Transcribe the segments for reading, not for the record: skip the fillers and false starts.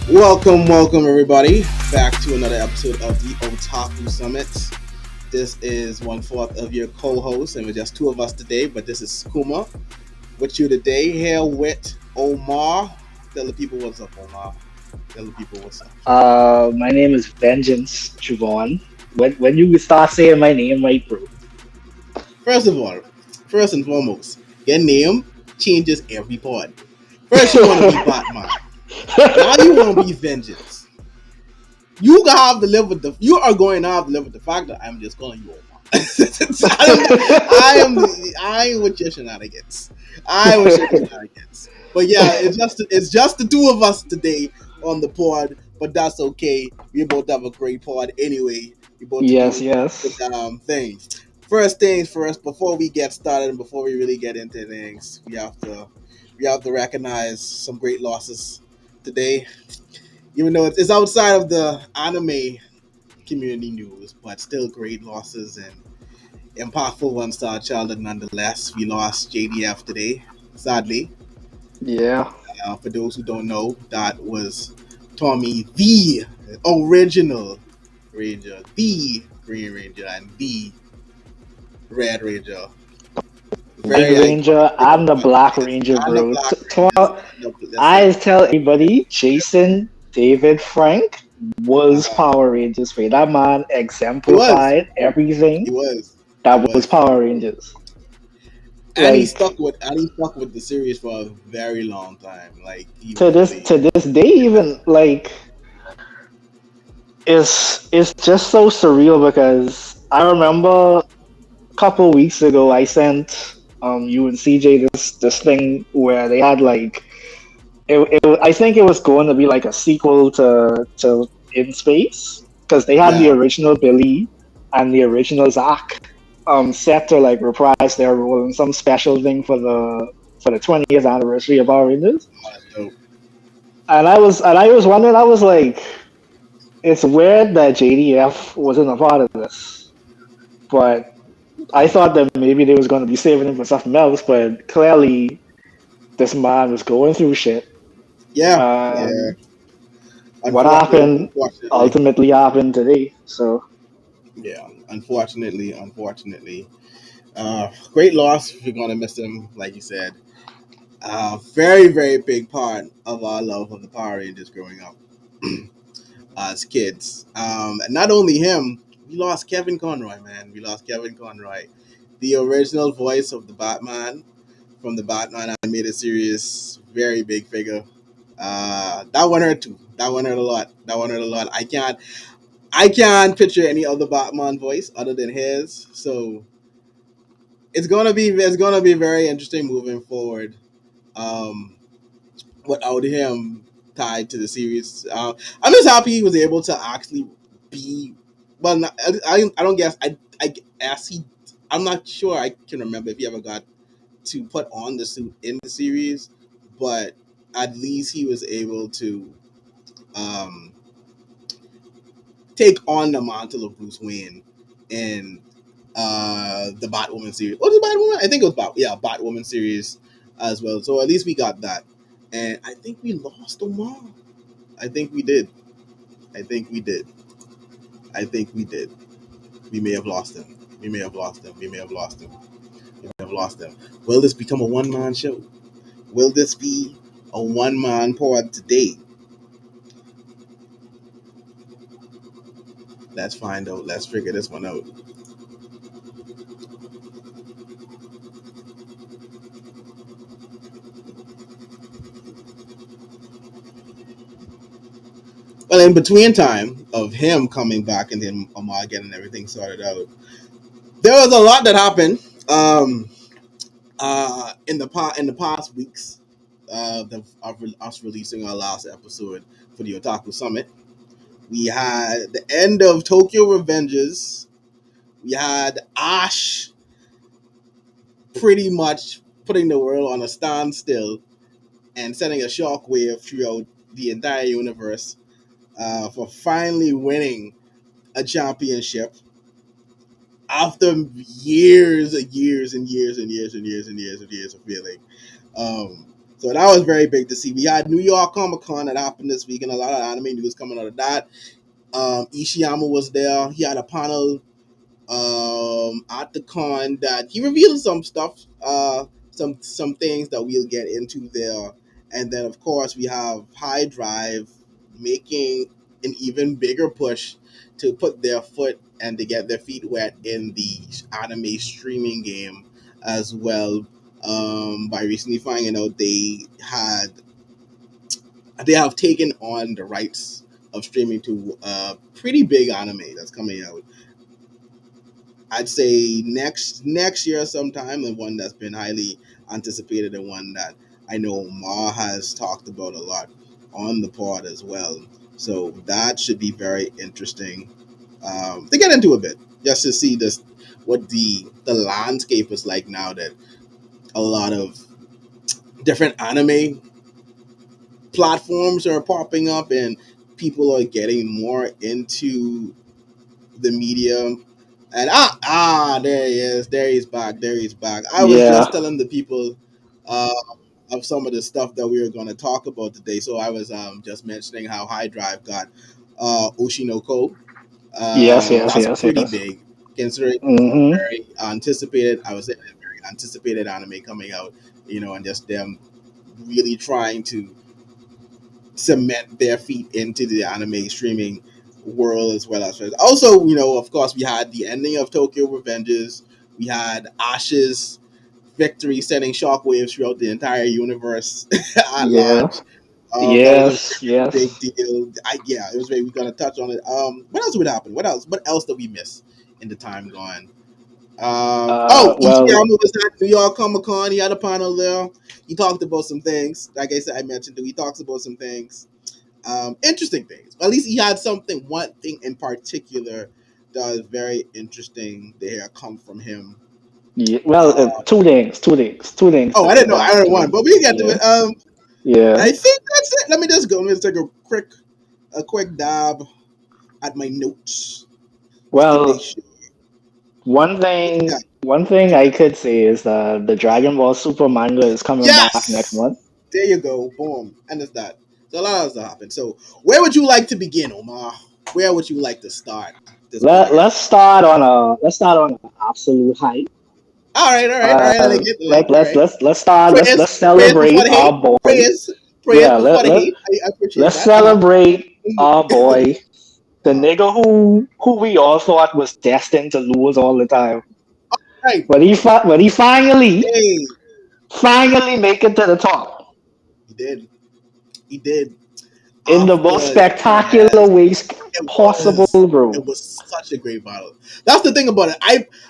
Welcome everybody back to another episode of the Otaku Summit. This is one fourth of your co-host, and we're just two of us today. But this is Kuma with you today, here with Omar. Tell the people what's up, Omar. Tell the people what's up. My name is Vengeance Javon. When you start saying my name right, bro. First of all, first and foremost, your name changes every pod. First, you want to be Batman. Now you want to be Vengeance. You gonna have to live with the. You are going to have to live with the fact that I'm just calling you Omar. I am with your shenanigans. I am with your shenanigans. But yeah, it's just the two of us today on the pod. But that's okay. We both have a great pod anyway. We both to Yes, do yes. good things. First things first. Before we get started and before we really get into things, we have to recognize some great losses today. Even though it's outside of the anime community news, but still great losses and impactful ones to our childhood nonetheless. We lost JDF today, sadly. Yeah. For those who don't know, that was Tommy, the original Ranger, the Green Ranger, and the Red Ranger. White Very Ranger, iconic I'm the Black artist, Ranger, and the bro. Black Rangers. That's it. I tell everybody, Jason David Frank was Uh-huh. Power Rangers, for that man He was. exemplified everything He was. He that was was. Power Rangers. And he Like stuck with the series for a very long time. Like he to this really to this day, even like it's just so surreal because I remember couple weeks ago, I sent you and CJ this thing where they had like I think it was going to be like a sequel to In Space because they had the yeah. original Billy and the original Zach set to like reprise their role in some special thing for the 20th anniversary of Power Rangers. That's dope. And I was wondering, I was like, it's weird that JDF wasn't a part of this, but I Mm. thought that maybe they was going to be saving him for something else, but clearly this man was going through shit. Yeah, yeah. And what Unfortunately, happened unfortunately, ultimately happened today. So yeah. Unfortunately. Great loss. We're gonna miss him, like you said. Very, very big part of our love of the Power Rangers growing up as kids. Not only him, we lost Kevin Conroy, man. We lost Kevin Conroy, the original voice of the Batman from the Batman animated series. Very big figure. That one hurt too. That one hurt a lot. That one hurt a lot. I can't picture any other Batman voice other than his. So it's gonna be very interesting moving forward. Um, without him tied to the series, I'm just happy he was able to actually be. Well, not, I don't guess I guess he. I'm not sure. I can remember if he ever got to put on the suit in the series, but at least he was able to um, take on the mantle of Bruce Wayne in the Batwoman series. Was it Batwoman? I think it was Batwoman series as well. So at least we got that. And I think we lost Omar. I think we did. I think we did. I think we did. We may have lost him. We may have lost him. We may have lost him. We may have lost him. Will this become a one man show? Will this be a one man pod today? Let's find out. Let's figure this one out. Well, in between time of him coming back and then Omar getting everything sorted out, there was a lot that happened in the past weeks of us releasing our last episode for the Otaku Summit. We had the end of Tokyo Revengers. We had Ash pretty much putting the world on a standstill and sending a shockwave throughout the entire universe for finally winning a championship after years and years and years and years and years and years and years of failing. Um, So that was very big to see. We had New York Comic Con that happened this week, and a lot of anime news coming out of that. Isyama was there. He had a panel at the con that he revealed some stuff, some things that we'll get into there. And then of course we have High Drive making an even bigger push to put their foot and to get their feet wet in the anime streaming game as well. By recently finding out they have taken on the rights of streaming to a pretty big anime that's coming out. I'd say next year sometime, and one that's been highly anticipated, and one that I know Ma has talked about a lot on the pod as well. So that should be very interesting to get into a bit, just to see this what the landscape is like now that a lot of different anime platforms are popping up and people are getting more into the medium. And there he is. There he's back. There he's back. I was just Yeah. telling the people uh, of some of the stuff that we were going to talk about today. So I was just mentioning how High Drive got Oshinoko. Yes, yes, That's yes, pretty yes. big, considering it's a Mm-hmm. very anticipated. I was saying a very anticipated anime coming out. And just them really trying to cement their feet into the anime streaming world as well as also, of course, we had the ending of Tokyo Revengers. We had Ash's victory sending shockwaves throughout the entire universe at Yeah. large. That was a Yes, pretty big yes. deal. Yeah, it was very. We're gonna touch on it. What else would happen? What else did we miss in the time gone? Well, Ishiyama was at New York Comic Con. He had a panel there. He talked about some things. Like I said, I mentioned, he talks about some things, interesting things. At least he had something, one thing in particular that was very interesting to hear come from him. yeah, well, Uh, two things oh, to I didn't know. go I back don't know one, to. but we can get to Yeah, it. yeah. I think that's it. Let me just go. Let me just take a quick dab at my notes just to make Well, sure. one What you thing, got? one What thing you I got? could say is that the Dragon Ball Super manga is coming back next Yes, month. there you go. Boom, and it's that. So a lot of stuff happened. So where would you like to begin, Omar? Where would you like to start this Let's podcast? start on a absolute high. All right. I like it. I like Like it. All right. let's start. Praise, Let's praise before celebrate the hate. our boy. Praise Yeah, before the hate. I appreciate let's that. celebrate our Mhm. boy, the uh, nigga who we all thought was destined to lose all the time. right. But he Hey, finally make it to the top he did. He did. in the most After spectacular yes, ways it possible, was. bro. It was such a great battle. That's the thing about it.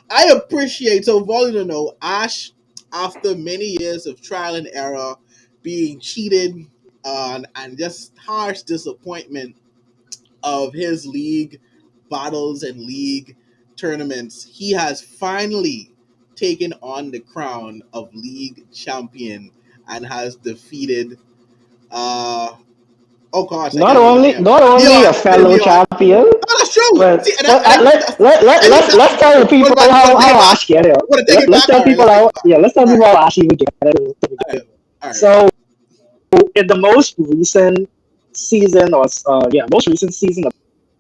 I appreciate, so for all you to know, Ash, after many years of trial and error, being cheated and just harsh disappointment of his league battles and league tournaments, he has finally taken on the crown of league champion and has defeated uh oh gosh, I can't remember his name. Not only a fellow Leon. champion, Oh, that's true. but See, I think let's that's tell the people want to take it how back. Ash get it. Want to take it Let's back? tell All right, people let's take it how back. yeah, let's tell All people right, how Ash even get it. all right, all right. So in the most recent season most recent season of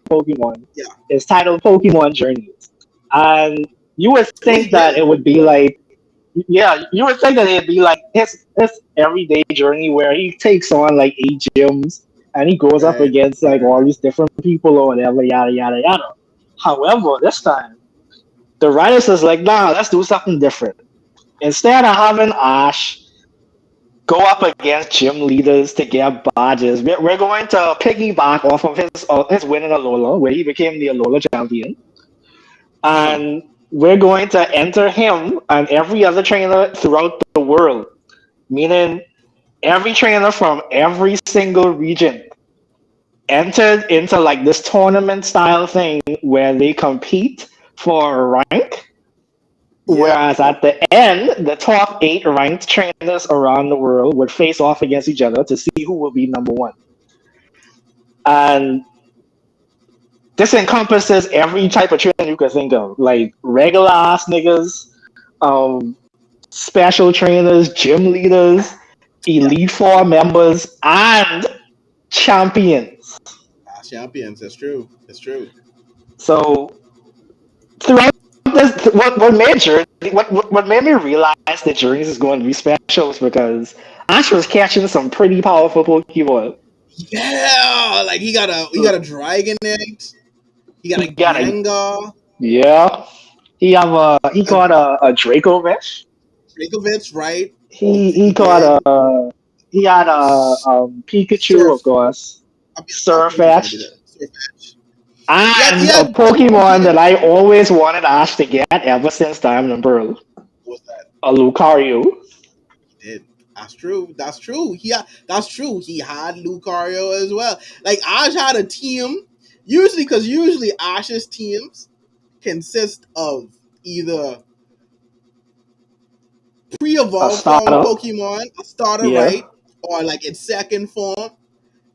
Pokemon Yeah, is titled Pokemon Journeys. And you would it was think that great. it would be like you would think that it'd be like his everyday journey where he takes on like 8 gyms and he goes up Right, against like right, all these different people or whatever, yada yada yada. However, this time the writers is like, nah, let's do something different. Instead of having Ash go up against gym leaders to get badges, we're going to piggyback off of his win in Alola, where he became the Alola champion, uh-huh. and we're going to enter him and every other trainer throughout the world, meaning every trainer from every single region entered into like this tournament style thing where they compete for rank. Yep. Whereas at the end, the top 8 ranked trainers around the world would face off against each other to see who will be number one. And this encompasses every type of trainer you could think of, like regular ass niggas, um, special trainers, gym leaders, Yeah, Elite Four members, and champions. past champions. That's true. That's true. So throughout this, what made me realize that Journeys is going to be special is because Ash was catching some pretty powerful Pokemon. Yeah, like he got a Dragonite. He got a He got a Gengar. yeah. He A caught a Draco Mesh. Dragovich, right? He He caught did. he had a Pikachu, of Surf. course, Of course, he tried to Surfetched, do that. Surf. He and a had Pokemon he that I always wanted Ash to get ever since Diamond and Pearl, was that a Lucario. he did. That's true. That's true. That's true. He had Lucario as well. Like Ash had a team. Usually Ash's teams consist of either A pre-evolved form of starter. Pokemon, a starter, Yeah, right? Or like its second form.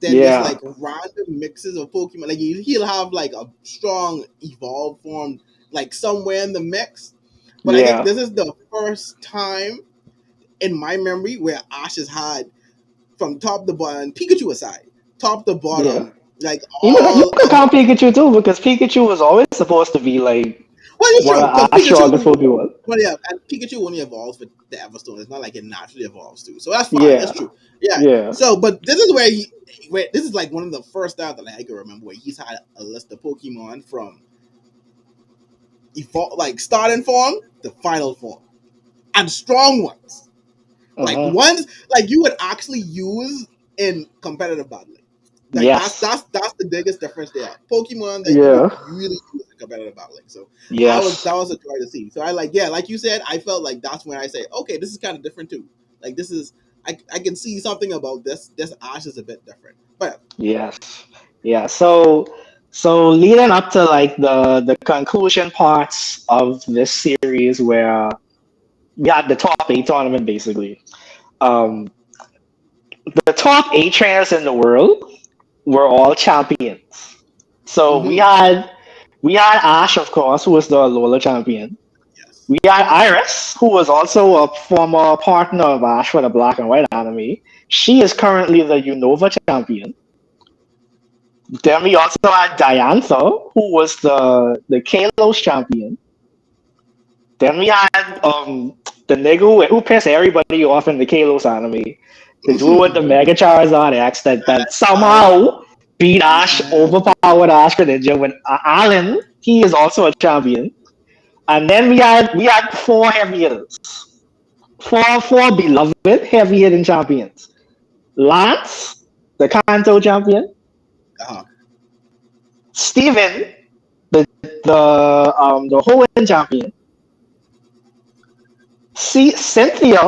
Then just yeah, like random mixes of Pokemon. Like he'll have like a strong evolved form, like somewhere in the mix. But I think yeah, this is the first time in my memory where Ash has had from top to bottom, Pikachu aside, top to yeah. bottom, like You all could of. count Pikachu too because Pikachu was always supposed to be like Well, it's one true of because Ash's strongest Pikachu. Pokemon. Well, yeah, and Pikachu only evolves with the Everstone. It's not like it naturally evolves too. So that's fine. That's Yeah, true. Yeah. yeah, So, but this is where this is like one of the first times that I can remember where he's had a list of Pokemon from like starting form to final form, and strong ones, like uh-huh. ones like you would actually use in competitive battling. Like that's Yes, that's that's the biggest difference there. Pokemon that you would yeah, really use in competitive battling. So yes, that was a joy to see. So I like yeah, like you said, I felt like that's when I say, okay, this is kind of different too. Like this is I can see something about this. This Ash is a bit different. But yes, yeah. So leading up to like the conclusion parts of this series where we had the top eight tournament basically. Um, the top eight trainers in the world were all champions. So mm-hmm. we had Ash, of course, who was the Alola champion. Yes. We had Iris, who was also a former partner of Ash for the Black and White anime. She is currently the Unova champion. Then we also had Diantha, who was the Kalos champion. Then we had the nigga who pissed everybody off in the Kalos anime. The dude with the Mega Charizard X that somehow beat Ash, overpowered Ash Greninja when Alan, he is also a champion. And then we had four heavy hitters. Four beloved heavy hitting champions. Lance, the Kanto champion. Uh-huh. Steven, the Hoenn champion. Cynthia,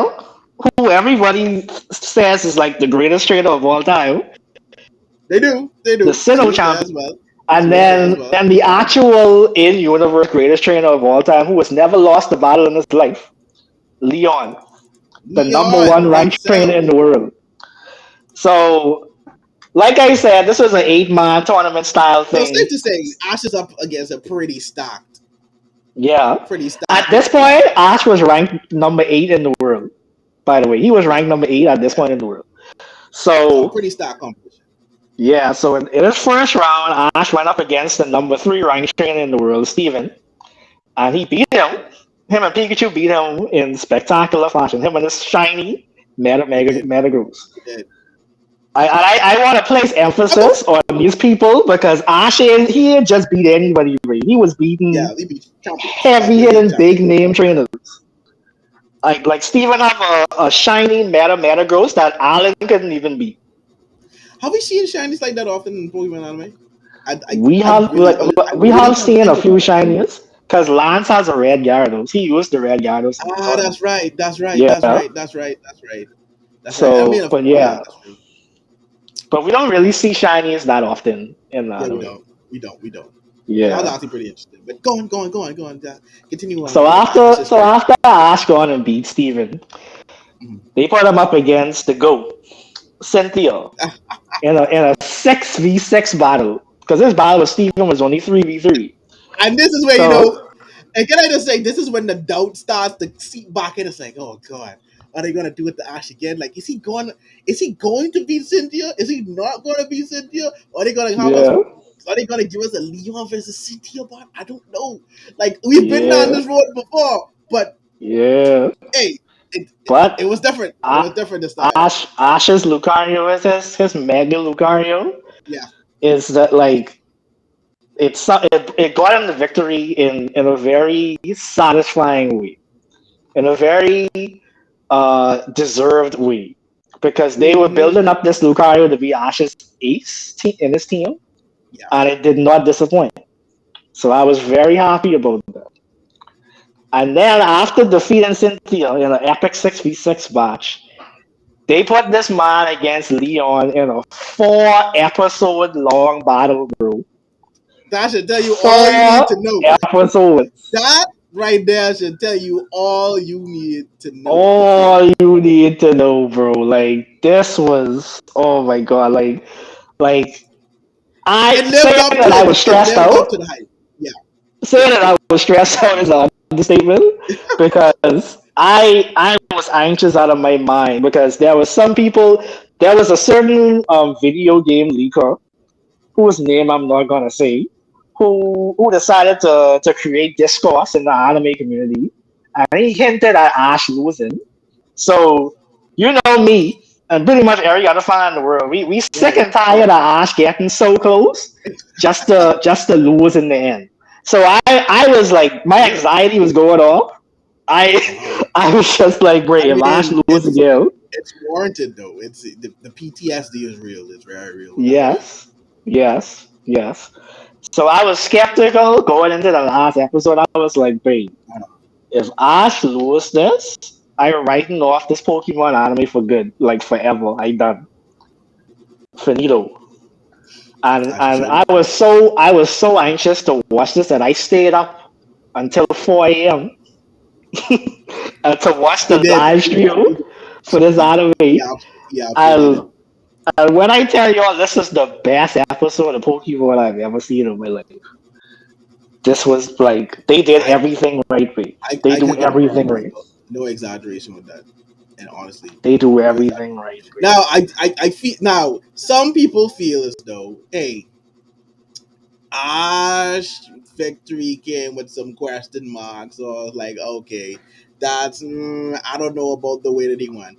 who everybody says is like the greatest trainer of all time, They do. They the do. She Sinnoh was there champion, as well. She and was there as then well. then the actual in universe greatest trainer of all time, who has never lost a battle in his life, Leon, the number one Leon ranked trainer himself. in the world. So, like I said, this was an 8-man tournament style So safe thing. to say, Ash is up against a Yeah. pretty At stacked this group. point, Ash was ranked number 8 in the world. By the way, he was Yeah, ranked number 8 at this yeah. point in the world. So So pretty stacked competition. yeah, so in his first round, Ash went up against the number 3 ranked trainer in the world, Steven, and he beat him. Him and Pikachu beat him in spectacular fashion. Him and his shiny They did. Metagross. They did. I want to place How about emphasis on these people because Ash he didn't just beat anybody. Really. He was beating yeah, they beat champions, like heavy legit hitting big champions. name trainers. Like Steven have a shiny Metagross that Alan couldn't even beat. Have we seen shinies like that often in Pokemon anime? We I have really, like I we really have can't seen a think few about it. shinies because Lance has a red Gyarados. He used the red Gyarados in the Ah, tournament. that's right. That's right. That's Yeah. right. That's right. That's right. That's right. I mean, So, but yeah, yeah, that's true. but we don't really see shinies that often in Yeah, we anime. don't. We don't. Yeah, that was Yeah. actually pretty interesting. But go on, go on, go on, go on. Continue on So with after Ash's so journey. after Ash gone and beat Steven, Mhm. they put him up against the GOAT, Cynthia, in a 6v6 battle. Because this battle with Steven was only 3v3. And this is where So and can I just say, this is when the doubt starts to seep back in. It's like, oh god, Are they gonna do it to Ash again? Like, is he going? Is he going to beat Cynthia? Is he not going to beat Cynthia? Are they gonna have us? Yeah. Are they gonna give us a Leon versus Cynthia bot? I don't know. Like, we've been down Yeah. this road before, but Yeah. hey, it But was different. It was different this time. Ash's Lucario is his Mega Lucario Yeah. is that like it got him the victory in a very satisfying way, in a very deserved way, because they were Mm-hmm. building up this Lucario to be Ash's in his team, Yeah. and it did not disappoint. So I was very happy about that. And then after defeating Cynthia in an epic 6v6 match, they put this man against Leon in a 4 episode long battle, bro. That should tell you all you need Four to know. episodes. That right there should tell you all you need to know. All you need to know, bro. Like this was, oh my god. Like I It lived saying up to that I was it stressed lived up out. to the hype. Yeah. Saying that I was stressed out is an understatement, because I was anxious out of my mind, because there was some people. There was a certain video game leaker whose name I'm not gonna say, who decided to create discourse in the anime community, and he hinted at Ash losing. So you know me, and pretty much every other fan in the world, we sick Right. and tired of Ash getting so close just to lose in the end. So I was like, my Yeah. anxiety was going off. Uh-huh. I was just like, I great, if Ash mean, lose again, it's warranted though. It's the PTSD is real. It's very real with Ash. yes, yes. So I was skeptical going into the last episode. I was like, wait, if Ash loses this, I'm writing off this Pokemon anime for good, like forever. I done. Finito. And As you and should. I was so anxious to watch this that I stayed up until 4 a.m. To watch He the did. live stream for this He, anime. he absolutely did. And, and when I tell y'all this is the best episode of Pokemon I've ever seen in my life. This was like they did I everything right way. They I do can confirm. everything right. No exaggeration with that. And honestly, They do no exaggeration. everything right way. Now I feel now some people feel as though, hey, Ash victory came with some question marks, or like, okay, that's I don't know about the way that he won.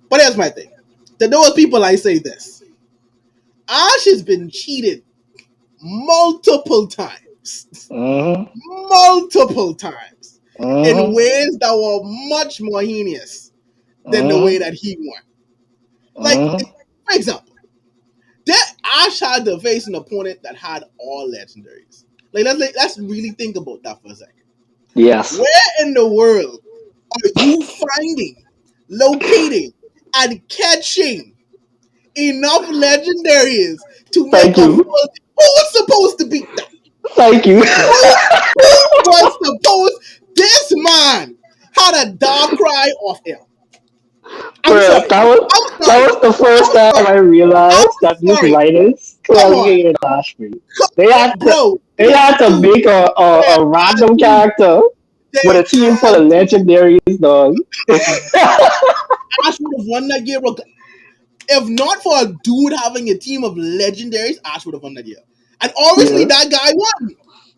But here's my thing: to those people, I say this: Ash has been cheated multiple times, Mm-hmm. multiple times, in Mm-hmm. ways that were much more heinous than the way Mm-hmm. that he won. Like, Mm-hmm. for example, that Ash had to face an opponent that had all legendaries. Let's really think about that for a second. Yes. Where in the world are you finding, locating, and catching enough legendaries to make Thank a you. full? Who was supposed to beat that? Thank you. Who, who was supposed? This man had a dark cry off air. I'm Bro, sorry. I'm that sorry. was the first I'm time sorry. I I'm realized that these sorry. writers Come clearly on. hated Ashby. Come They on, had to bro. they had to Dude, make they a had random to. character with They a team full had of to. legendaries, dog. Ash would have won that year. If not for a dude having a team of legendaries, Ash would have won that year. And obviously, Yeah. that guy won.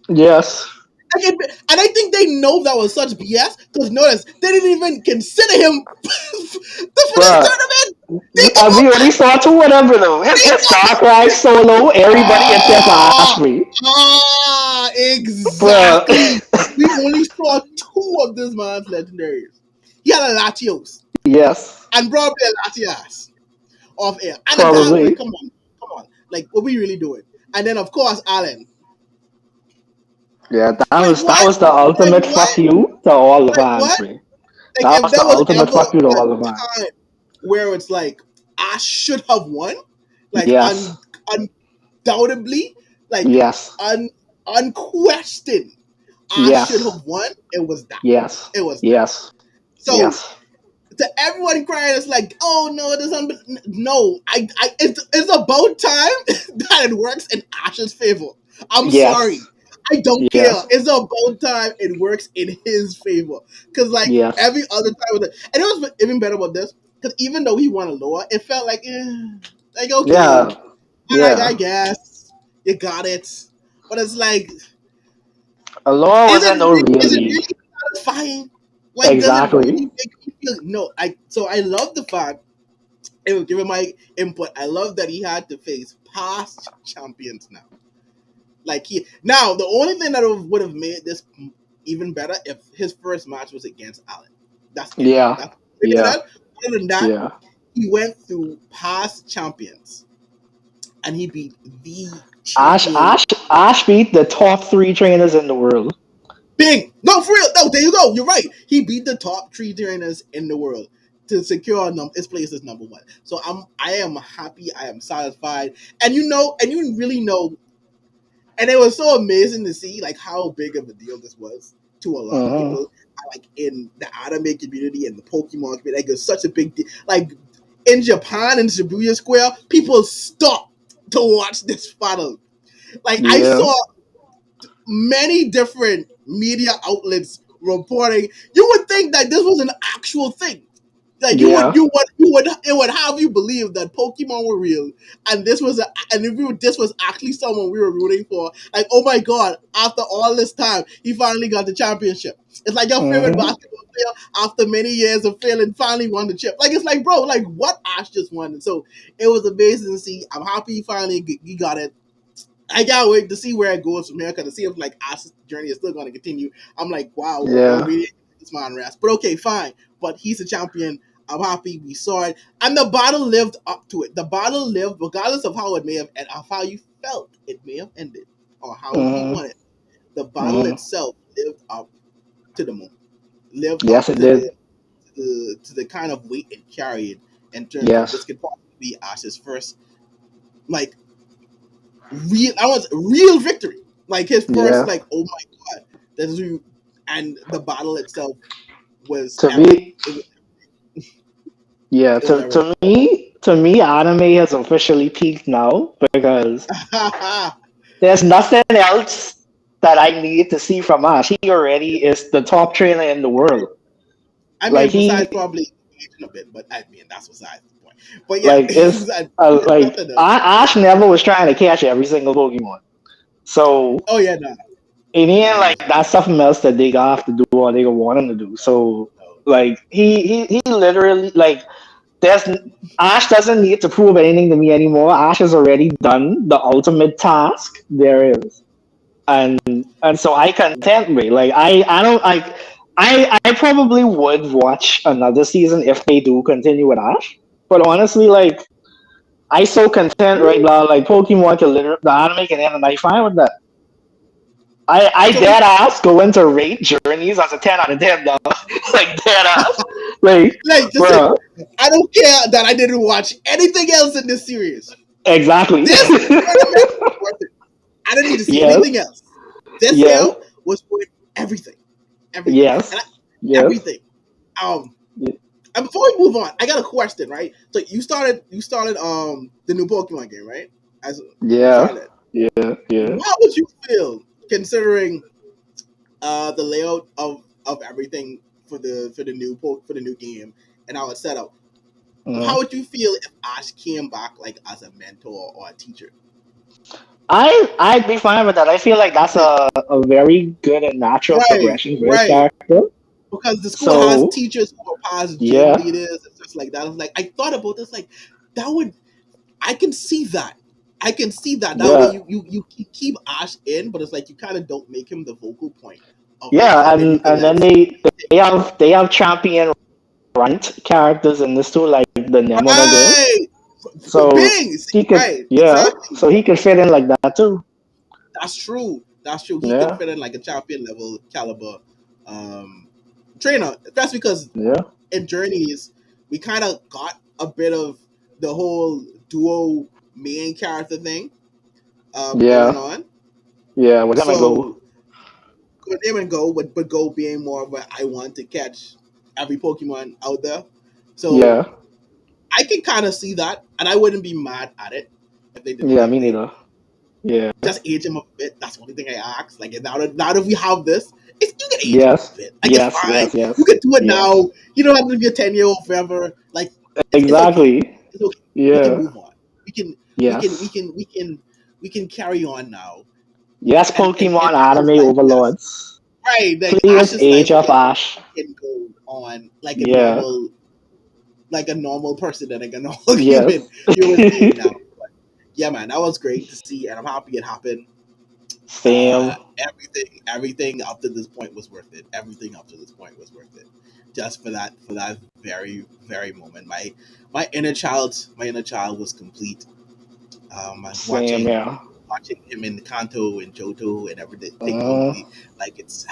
Yes. And I think they know that was such BS because notice they didn't even consider him for this Bruh. tournament. Think We about only that. saw two of them though. Think His about Darkrai solo, everybody except for ah, Ashby. Bruh. exactly. We only saw two of this man's legendaries. He had a Latios Yes. and probably a Latias off air. And a guy like, Probably. come on. Like, what we really doing? And then of course Allen. Yeah, Like that what? was the Like ultimate fuck what? you to all the Like fans, what? man. Like That if was there the was ultimate ever fuck you to a all the fans. time where it's like I should have won, like Yes. undoubtedly, like Yes. un, unquestioned, I should Yes. have won. It was that. Yes. It was that. Yes. So Yes. to everyone crying, it's like, oh no, no. It's about time that it works in Ash's favor. I'm Yes. sorry. I don't care. Yes. It's about time it works in his favor. Because, like, Yes. every other time, and it was even better about this, because even though he won a lower, it felt like, okay, Yeah. Yeah. I guess you got it. But it's like, Aloha wasn't no is it really. really satisfying? Like, does it Exactly. really make you feel? No, so I love the fact, it was giving my input. I love that he had to face past champions now. Like now, the only thing that would have made this even better if his first match was against Allen. That's it. Yeah. That's Yeah. that. Other than that, Yeah. he went through past champions and he beat the Ash champion. Ash Ash beat the top three trainers in the world. Bing! No, for real. No, there you go. You're right. He beat the top three trainers in the world to secure his place as number one. So I am happy. I am satisfied. And you really know. And it was so amazing to see like how big of a deal this was to a lot of Hmm. people, like in the anime community and the Pokemon community. Like, it was such a big deal. Like in Japan in Shibuya Square, people stopped to watch this battle. Like, I Yeah. saw many different media outlets reporting. You would think that this was an actual thing. Like, Yeah. it would have you believe that Pokemon were real, and this was actually someone we were rooting for. Like, oh my god! After all this time, he finally got the championship. It's like your favorite Hmm. basketball player after many years of failing finally won the chip. Like, it's like, bro, like what Ash just won. And so it was amazing to see. I'm happy he got it. I can't wait to see where it goes from here, because to see if like Ash's journey is still going to continue. I'm like, wow, we're Yeah. really this man rest. But okay, fine. But he's a champion. I'm happy we saw it, and the battle lived up to it. The battle lived, regardless of how it may have, and of how you felt it may have ended, or how he Hmm. won it. The battle Hmm. itself lived up to the moment, lived Yes, up it to did. the kind of weight it carried in terms of this Yes. could possibly be Ash's first like real victory. Like his first, Yeah. like, oh my god, this is who, and the battle itself was To everything. me, It was yeah. it was To everything. me, to me, anime has officially peaked now because I there's nothing else that I need to see from Ash. He already is the top trainer in the world. Like mean, he, besides probably aging a bit, but I mean that's besides the point. But yeah, like is there's like nothing else. Ash never was trying to catch every single Pokemon. So Oh yeah, no, in the end, he like was that's something else that they gonna have to do or they gonna want him to do. So no. like he literally like there's Ash doesn't need to prove anything to me anymore. Ash has already done the ultimate task there is, and so I content me. Like I don't like I probably would watch another season if they do continue with Ash. But honestly, like I so content right Really? now. Like Pokemon can literally the anime can end, and I fine with that. I So dead ass go into rate journeys as a 10 out of 10 now. Like dead ass. Like, like, listen, bro, I don't care that I didn't watch anything else in this series. exactly. This tournament was worth it. I didn't need to see Yes, anything else. This yes, L was worth everything, everything, yes, and yes, everything. Um, and before we move on, I got a question, right? So you started the new Pokemon game, right? As you yeah, started it. yeah, yeah. How would you feel considering the layout of everything for the new game and how it's set up? How Mhm. would you feel if Ash came back like as a mentor or a teacher? I'd be fine with that. I feel like that's Like, a very good and natural right, progression for his right. character. Because the school has So teachers who are past gym yeah, leaders and stuff like that. I was like, I thought about this, like that would I can see that. I can see that. That way yeah, you keep Ash in, but it's like you kind of don't make him the vocal point of it. yeah, So everything and then else, they have champion ranked characters in this too, like the Nemona girl. right? So Bing, he could, right? yeah, Exactly. so he could fit in like that too. That's true. That's true. He could Yeah, fit in like a champion level caliber um, trainer. That's because yeah, in Journeys we kind of got a bit of the whole duo main character thing going yeah, on. yeah. With him and go. So with him and Go, but Go being more of a I want to catch every Pokemon out there. So Yeah, I can kind of see that, and I wouldn't be mad at it if they did the yeah. same Me thing. neither. Yeah. Just age him a bit. That's the only thing I ask. Like now that we have this, you can age him a Yes. bit. Like it's Yes. fine. Yes. Yes. You can do it Yes. now. You don't have to be a 10-year-old forever. Like it's okay. Exactly. It's okay. We can Yeah. move on. We can we can we Yes. can we can we can carry on now. Yes, And Pokemon Ash's anime life, yes, overlords. right. Like Please, Ash's Age life of Ash. can go on Yeah. like a normal person and like a normal Yes. human being now. But yeah, man, that was great to see, and I'm happy it happened. Same. Everything up to this point was worth it. Everything up to this point was worth it. Just for that very moment. My inner child was complete. Same. Yeah. Watching him in Kanto and Johto and everything Mhm. complete. Like it's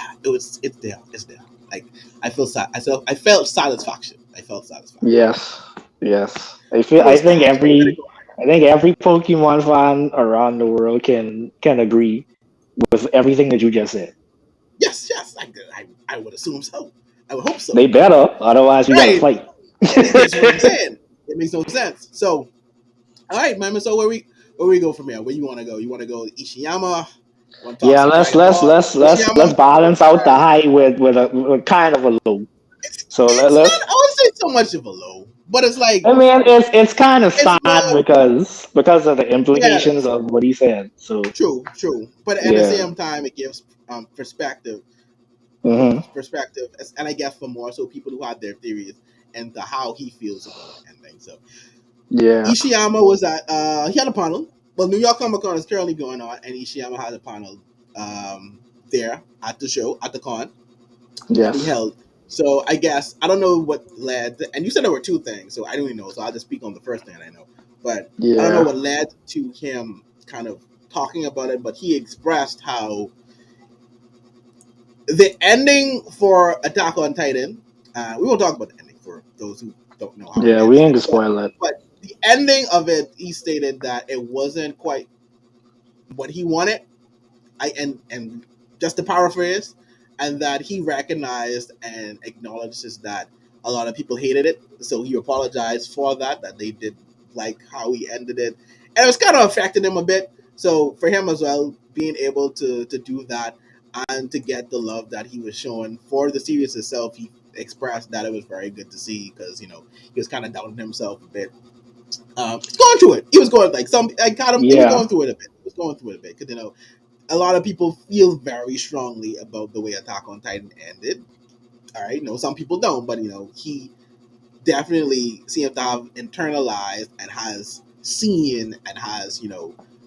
there. Like I felt satisfaction. I felt satisfaction. Yes. Yes. What I else, think man? Where to every go? I think every Pokemon fan around the world can agree with everything that you just said. Yes, yes. I would assume so. I would hope so. They better, otherwise we gotta Right. fight. That's what I'm saying. It makes no sense. So, all right, man. So where we go from here? Where you want to go? You want to go to Ishiyama? Want to talk Yeah, some let's Dragon let's Ball? let's let's Ishiyama. let's balance All out the right. high with kind of a low. So It's let's. not. I wouldn't say so much of a low, but it's like I mean, it's kind of it's sad low. because of the Yeah, implications of what he said. So true. But at the yeah. same time, it gives perspective, Hmm. perspective, and I guess for more so people who had their theories and to how he feels about the ending. So Yeah. Ishiyama was at he had a panel. Well, New York Comic Con is currently going on, and Ishiyama had a panel there at the show at the con that he Yes. held. So I guess I don't know what led, and you said there were two things, so I don't even know. So I'll just speak on the first thing that I know, but I don't know Yeah. what led to him kind of talking about it. But he expressed how the ending for Attack on Titan. We won't talk about the ending for those who don't know how it Yeah. We ends ain't yet, gonna spoil it. but the ending of it, he stated that it wasn't quite what he wanted. And just to paraphrase, and that he recognized and acknowledges that a lot of people hated it, so he apologized for that they did like how he ended it, and it was kind of affecting him a bit. So for him as well, being able to do that and to get the love that he was showing for the series itself, he expressed that it was very good to see because he was kind of doubting himself a bit. He's going through it. He was going like some. I got him. He was Yeah. going through it a bit. He was going through it a bit because a lot of people feel very strongly about the way Attack on Titan ended. All right, some people don't, but he definitely seems to have internalized and has seen and has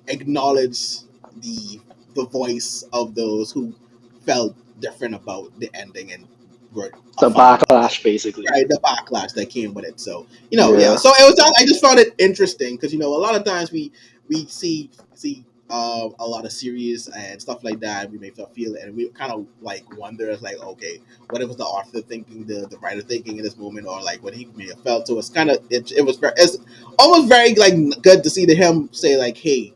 acknowledged the voice of those who felt different about the ending and were a The fan of it. backlash, basically. Right, the backlash that came with it. So yeah. Yeah. So it was. I just found it interesting because a lot of times we see a lot of series and stuff like that. We may feel it, and we kind of like wonder, it's like, okay, what was the author thinking, the writer thinking in this moment, or like what he may have felt. So it's kind of it's almost very like good to see him say like, hey,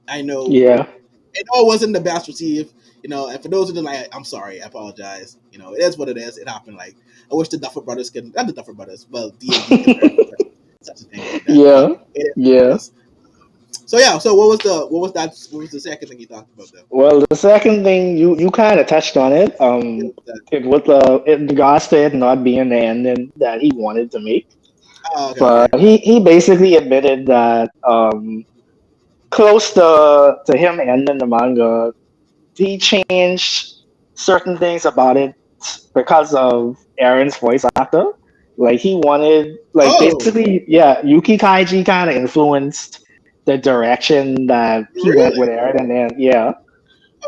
I know Yeah. it wasn't the best received, and for those who didn't like, I'm sorry, I apologize. It is what it is. It happened. Like, I wish the Duffer Brothers could, not the Duffer Brothers, well, DMV could learn from such a thing like that. But Yeah. it is what it Yeah. is. So yeah. So what was the second thing you talked about there? Well, the second thing you kind of touched on it. Yeah, what was that? It with in regards to it not being the ending that he wanted to make, Oh, okay, but okay. he basically admitted that close to him ending the manga, he changed certain things about it because of Aaron's voice actor. Like he wanted, like Oh, basically, yeah, Yuki Kaiji kind of influenced the direction that he went with really? Aaron, and then yeah,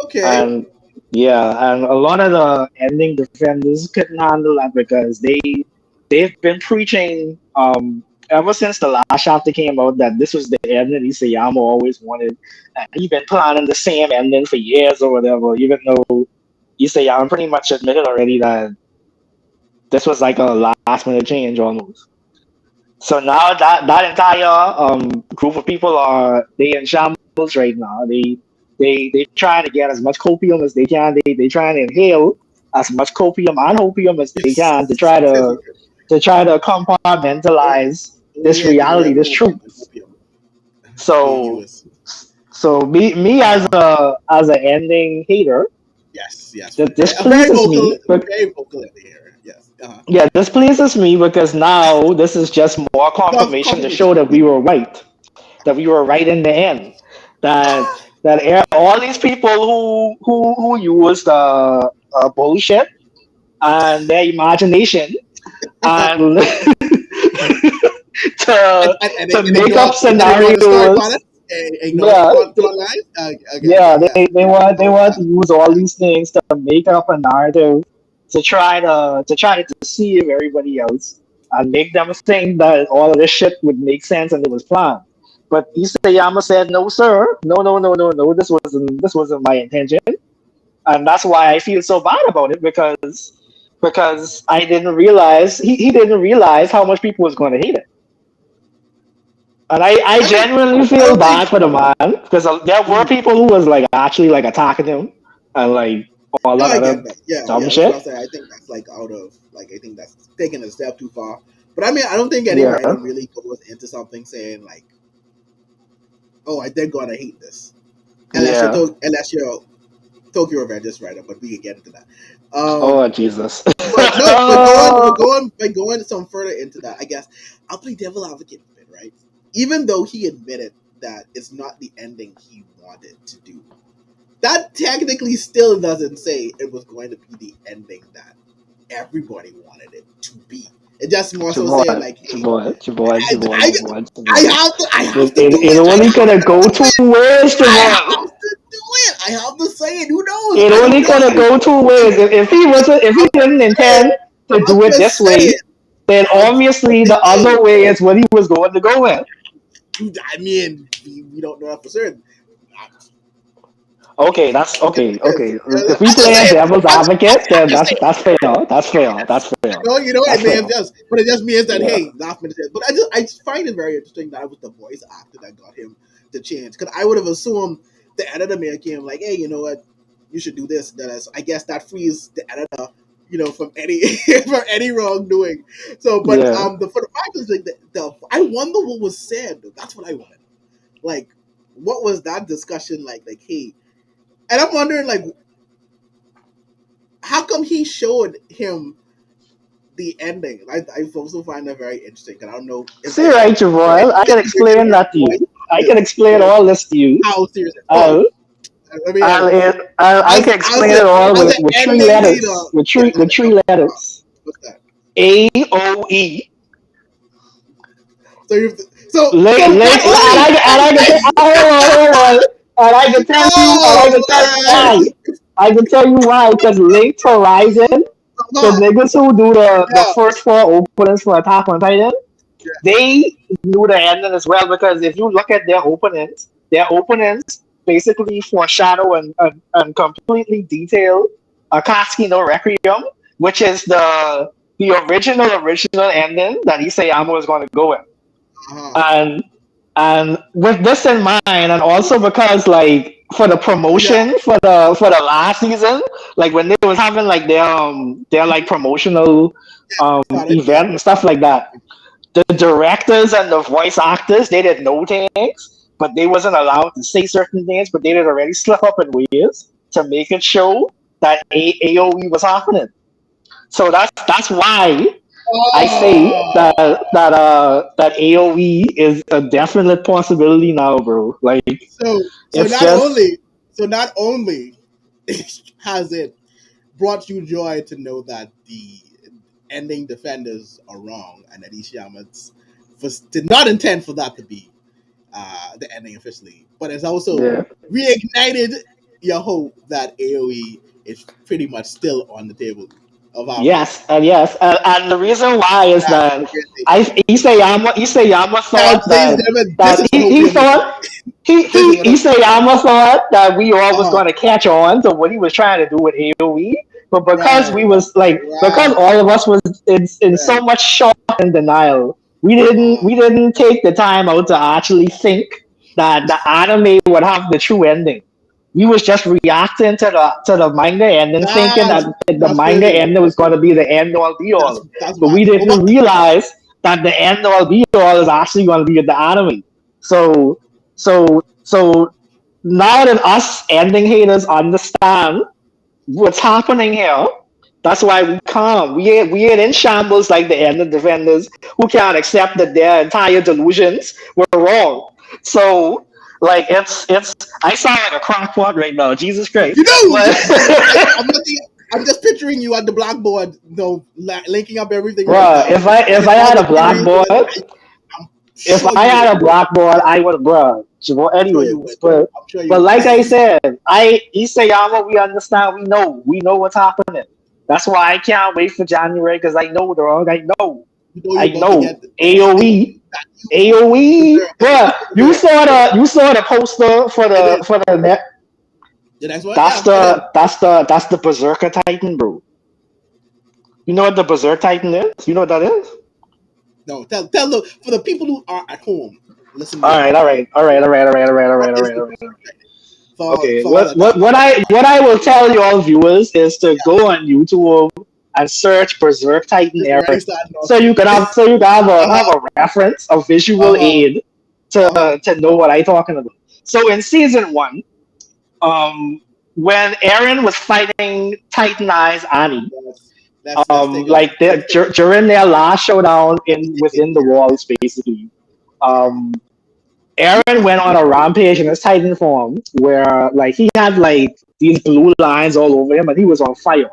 Okay. and yeah, and a lot of the ending defenders couldn't handle that because they've been preaching ever since the last chapter came out that this was the ending Isayama always wanted. And he's been planning the same ending for years or whatever, even though Isayama pretty much admitted already that this was like a last minute change almost. So now that entire group of people are they in shambles right now. They trying to get as much copium as they can. They trying to inhale as much copium and opium as they can to try to Oh, compartmentalize oh this yeah, because we reality, have this truth. opium. So US. So me as Uh, an ending hater, yes, yes, this very pleases vocal, me. But very vocal in the here. Yes. yeah, this pleases me because now this is just more Love confirmation to show confirmation. that we were right. That we were right in the end. That all these people who used bullshit and their imagination and to And make up ignore the story scenarios. part. Ignore the Yeah, plot lines. yeah, Yeah. they Oh want yeah. to use all these things to make up a narrative to try to deceive everybody else and make them think that all of this shit would make sense and it was planned. But Isayama said, "No, sir, no. This wasn't my intention," and that's why I feel so bad about it because I didn't realize he didn't realize how much people was going to hate it. And I I mean, genuinely I feel don't think. bad for the man because there were Mhm. people who was like actually like attacking him and like all No, that I other get that. Yeah, dumb yeah. That's what I shit. say. I think that's like out of like I think that's taking a step too far. But I mean, I don't think any Yeah, writer really goes into something saying like, "Oh, I think gonna hate this," yeah. unless you're Tokyo Revengers writer. But we can get into that. Oh Jesus. But no, but Oh, going some further into that, I guess I'll play devil advocate a bit, right? Even though he admitted that it's not the ending he wanted to do, that technically still doesn't say it was going to be the ending that everybody wanted it to be. It just more so saying Javon, like, hey, Javon, Javon, I, Javon, I, Javon, I Javon. I have to do It it. I only have gonna to go do two it. ways, I Javon. have to do it. I have to say it. Who knows? It I don't only know. gonna go two ways. If he I'm didn't just saying. intend to I'm do it just this saying. way, then I'm obviously just the saying. other way is what he was going to go with. I mean, we don't know that for certain. I'm Okay, that's okay. Okay, if we I'm just play saying. devil's I'm advocate, then just saying. that's fair. That's fair. That's fair. It That's may fair. have just, but it just means that Yeah. hey, last minute. But I just find it very interesting that it was the voice actor that got him to change. Because I would have assumed the editor may have came like, hey, you know what, you should do this. That is, I guess that frees the editor, from any from any wrongdoing. So, but Yeah. the for the fact is like the I wonder what was said. That's what I wanted. Like, what was that discussion like? Like, hey, and I'm wondering like, how come he showed him the ending. I also find that very interesting because I don't know if See, right, Javon, I can the explain original that to voice you. I can actors explain were all this to you. how serious. Oh, I'll, I mean, I can as explain the it all as the with three ending hater, letters. yeah, With three letters. what's that? AOE. So you so not Late, only and I can tell, hold on, and I oh can tell you man, why. I can tell you why, because Late Horizon, the uh-huh. niggas who do the Yeah, first four openings for Attack on Titan, they knew the ending as well, because if you look at their openings basically foreshadow and completely detail Akatsuki no Requiem, which is the original ending that Isayama was going to go with. uh-huh. And with this in mind, and also because like for the Yeah, promotion for the last season, like when they was having like their like promotional got it. Yeah, event and stuff like that, the directors and the voice actors, they did know things, but they wasn't allowed to say certain things, but they did already slip up in ways to make it show that AOE was happening. So that's why I say oh, that AOE is a definite possibility now, bro. Like so it's not just only not only has it brought you joy to know that the ending defenders are wrong and that Ishiyama did not intend for that to be the ending officially, but it's also yeah. reignited your hope that AOE is pretty much still on the table of Yes, operations. and yes, and the reason why is That's that the great thing. Isayama Now, thought ladies and gentlemen, this is the hope he we are making. thought This is what I'm. Isayama thought that we all was Uh-huh. going to catch on to what he was trying to do with AOE, but because Right, we was like because right, all of us was in so right. much shock and denial, Uh-huh. we didn't take the time out to actually think that the anime would have the true ending. We was just reacting to the manga ending, thinking That's that the that's manga crazy. ending was going to be the end all be all. That's But we wild. didn't realize that the end all be all is actually going to be the anime. So so now that us ending haters understand what's happening here, that's why we come. We ain't in shambles like the ending defenders who can't accept that their entire delusions were wrong. So like it's I sound like a crackpot right now, Jesus Christ. You know, But I'm looking. I'm just picturing you at the blackboard, linking up everything right bruh, now, if and I all had a the blackboard, theories. I'm if sure I you would. had a blackboard, I would, bruh. Well, I'm sure you would. anyways, I'm sure you but would. like I said, Isayama, we understand, we know what's happening. That's why I can't wait for January because I know, dog. You know you're I about to know. get the ending AOE, that you AOE, deserve. bruh. You deserve. You saw the poster I did. for the net. The next one, yeah, I did. That's the Berserker Titan, bro. You know what the Berserk Titan is? You know what that is? No, tell the for the people who are at home listening All to right, this. all right, all right, all right, all right, all right, all What right, all is right, the all right. Berserk Titan? Okay, For all of that. what I will tell you all viewers is to Yeah, go on YouTube and search Berserk Titan this is already Aaron, starting off so you good. can have a reference, a visual Uh-huh. aid Uh-huh. to know what I'm talking about. So in season one, um, when Aaron was fighting Titan Eyes Annie, Yes. Let's take a look. like Let's take during their last showdown in it within the here. walls, basically, Yeah. um, Aaron went on a rampage in his Titan form where like he had like these blue lines all over him and he was on fire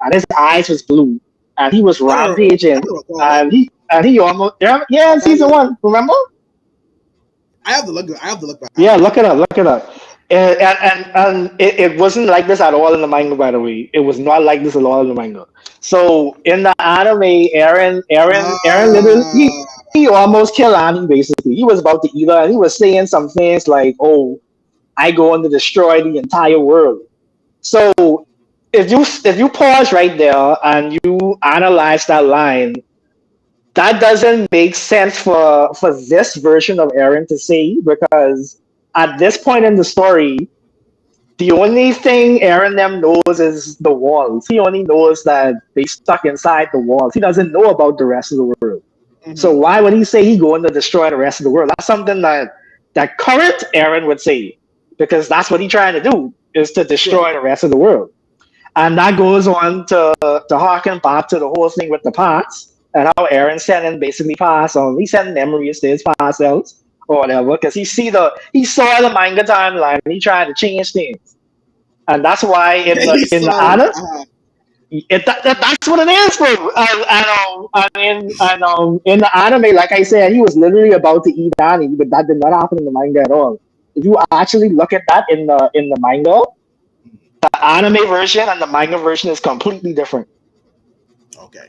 and his eyes was blue and he was I rampaging don't recall that. and he almost yeah in I have season to, one, remember? I have to look. I have to look back Yeah, at look it. it up, look it up. And it wasn't like this at all in the manga, by the way. It was not like this at all in the manga. So in the anime, Aaron literally Ah, he almost killed Annie basically. He was about to eat her and he was saying some things like, oh, I going to destroy the entire world. So if you pause right there and you analyze that line, that doesn't make sense for this version of Aaron to say because at this point in the story, the only thing Aaron them knows is the walls. He only knows that they stuck inside the walls. He doesn't know about the rest of the world. So mhm. why would he say he going to destroy the rest of the world? That's something that current Aaron would say because that's what he's trying to do is to Sure. destroy the rest of the world. And that goes on to harken back to the whole thing with the parts and how Aaron sending basically parts on he sending memories to his past selves or whatever because he saw the manga timeline and he tried to change things. And that's why He in the saw them. anime that's what it is, bro. In the anime, like I said, he was literally about to eat Annie, but that did not happen in the manga at all. If you actually look at that in the manga, the anime version and the manga version is completely different. Okay.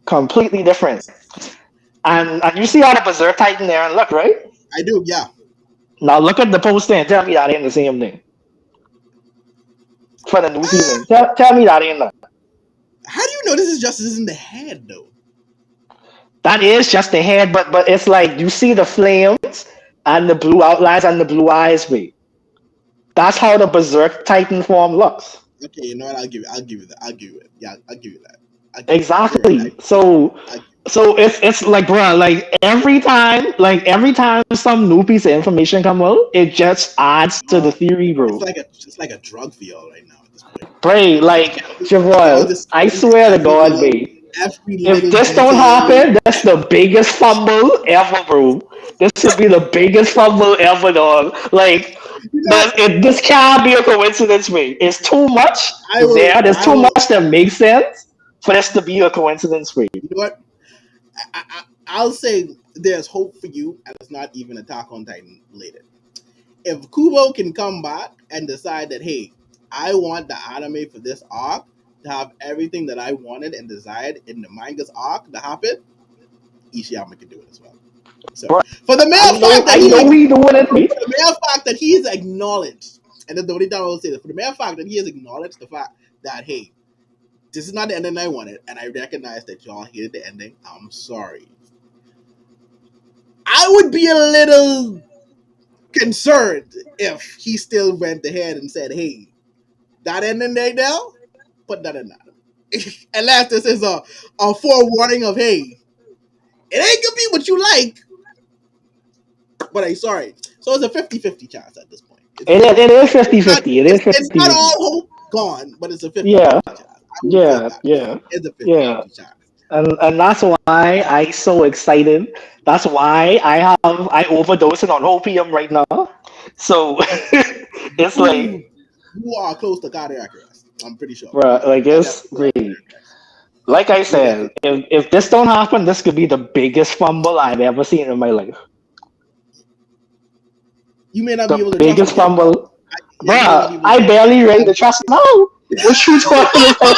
Completely different. And you see how the Berserk Titan there and look, right? I do. Yeah. Now look at the poster and tell me that ain't the same thing for the new Ah, season. Tell me that ain't that. how do you know this is in the head though? That is just the head, but it's like you see the flames and the blue outlines and the blue eyes, wait. That's how the Berserk Titan form looks. Okay, you know what? I'll give you that. I'll give you it. Yeah, I'll give you that. I'll give you that. You're right. Exactly. So it's like bro, like every time some new piece of information come out, it just adds to the theory, bro. It's like a drug for y'all right now at this point. Pray, like Y'all Javon, just I getting swear to every God, little mate. every If little this don't detail. happen, that's the biggest fumble ever, bro. This would be the biggest fumble ever, dog. Like, You know what? this can't be a coincidence, mate. It's too much I will. there. There's I too will. much that makes sense for this to be a coincidence, mate. You know what? I'll say there's hope for you, and it's not even Attack on Titan related. If Kubo can come back and decide that, hey, I want the anime for this arc to have everything that I wanted and desired in the manga's arc to happen, Ishiyama can do it as well. So Bro, for the mere fact that I he's know like, he doing it, mate. for the mere fact that he is acknowledged, and that's the only time I will say that, for the mere fact that he has acknowledged the fact that, hey, this is not the ending I wanted, and I recognize that y'all hated the ending. I'm sorry. I would be a little concerned if he still went ahead and said, "Hey, that ending there now, put that in that." Unless this is a forewarning of, "Hey, it ain't gonna be what you like," but I'm sorry. So it's a 50-50 chance at this point. It is It's not 50-50. It is it's not 50-50. all hope gone, but it's a 50 Yeah, 50 chance. I will say yeah, that. yeah, It's a 50 yeah. 50 chance. And that's why Uh, I so excited. That's why I overdosing on opium right now. So it's like, you you are close to cardiac arrest. I'm pretty sure. bruh, like I it's definitely close to great. cardiac arrest. Like I You're said, definitely if this don't happen, this could be the biggest fumble I've ever seen in my life. you may not be The able to trust biggest again. fumble, Yeah, you may not be bruh. able to I trust barely ready again. to trust now. What you talking about,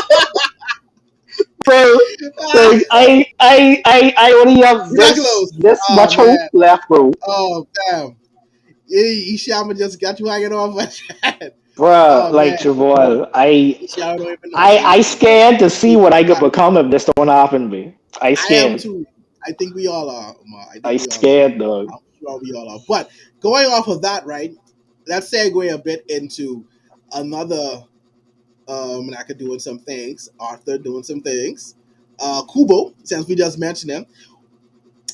bro? Like I only have You're not close. this Oh much hope man. left, bro. Oh damn. Isyama just got you hanging off my chat. Bruh, Oh man. like Jamal, Isyama don't even know. I scared to see He what I could got me. become if this don't happen to me. I I am scared. too. I think we all are, Umar. I think I we all are. scared, dog. I'm sure we all are. But going off of that, right? Let's segue a bit into another Manaka doing some things, Arthur doing some things. Kubo, since we just mentioned him.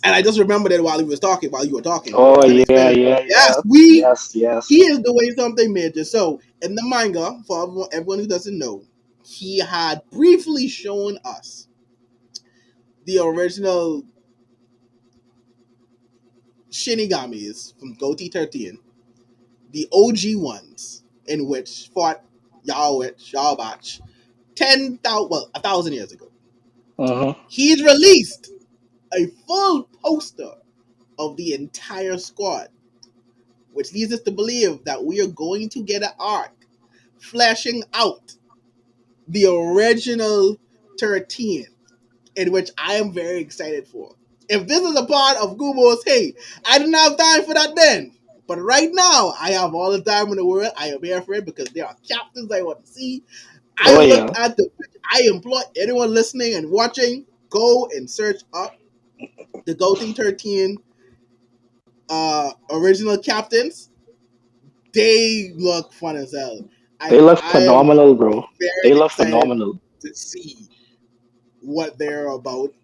And I just remembered it while you were talking. Oh And it's yeah, been yeah, yes, yeah. we Yes, he yes. is doing something major. So in the manga, for everyone who doesn't know, he had briefly shown us the original Shinigamis from Goti 13, the OG ones, in which fought Yawbach 1,000 years ago. Uh-huh. He's released a full poster of the entire squad, which leads us to believe that we are going to get an arc fleshing out the original 13, in which I am very excited for. If this is a part of Gumo's, hey, I didn't have time for that then. But right now, I have all the time in the world. I am here for it because there are chapters I want to see. I Oh looked yeah. at the. I implore anyone listening and watching, go and search up the Goatee 13 original captains. They look fun as hell. They And look I am phenomenal, bro. very They look excited phenomenal. to see what they're about,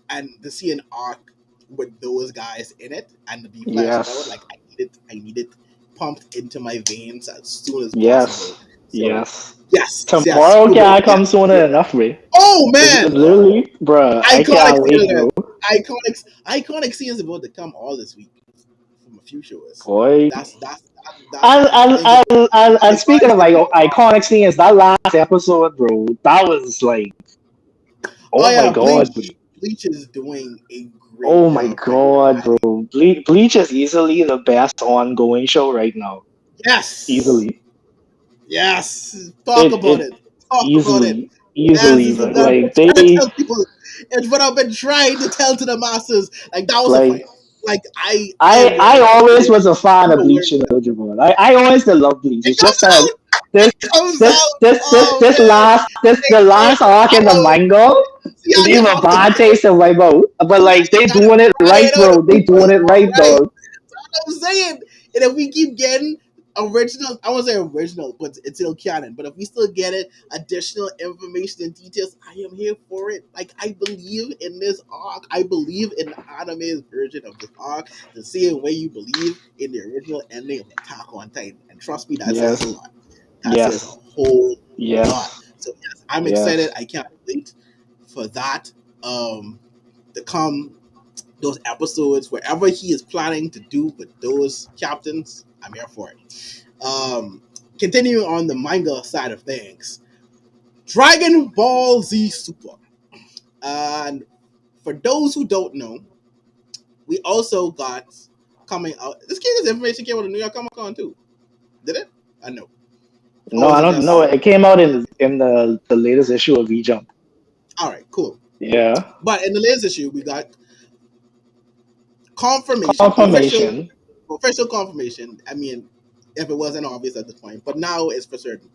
and to see an arc with those guys in it and to be fleshed out. Yes. Like I need it pumped into my veins as soon as possible. Yes. So Yes. yes, Tomorrow Kubo, can't yes, come soon you're enough, man. oh It's man, literally, bruh, I iconic can't scene wait, of bro. that. Iconic scenes about to come all this week from a few shows. Boy. That thing is and And the speaking guys of they like put on. iconic scenes, that last episode, bro, that was like, Oh oh my yeah, god, bro. Bleach is doing a great Oh my job bringing god, bro. I Bleach is easily the best ongoing show right now. yes. Easily. Yes, talk about It it. Talk about it. easily, Yes, easily, this is but what I've been like trying to they tell people. It's what I've been trying to tell to the masses. Like that was a like fight. Like I am I very always excited. was a fan I'm of aware Bleach of and it. Jamal. I always did love Bleach. It It's comes just that out. this It comes out. Oh man, the it last comes arc in the out. manga See how you leave a have to bad buy it. taste in my mouth. But See how like you they gotta doing it buy right, it out bro. of They people. doing it right, Right? dog. I'm saying. And if we keep getting original, I won't say original, but it's still canon. But if we still get it, additional information and details, I am here for it. Like I believe in this arc. I believe in the anime's version of this arc, the same way you believe in the original ending of Attack on Titan. And trust me, that says a Yes, lot. That says a yes, whole lot. yes, So yes, I'm excited. yes, I can't wait for that to come, those episodes, wherever he is planning to do with those captains, I'm here for it. Continuing on the manga side of things, Dragon Ball Z Super. And for those who don't know, we also got coming out. This information came out of New York Comic Con too. Did it? I know. Or No, was I it don't know. just It came out in the latest issue of V Jump. all right? Cool. Yeah, But in the latest issue, we got confirmation, confirmation. official confirmation. I mean, if it wasn't obvious at this point, but now it's for certain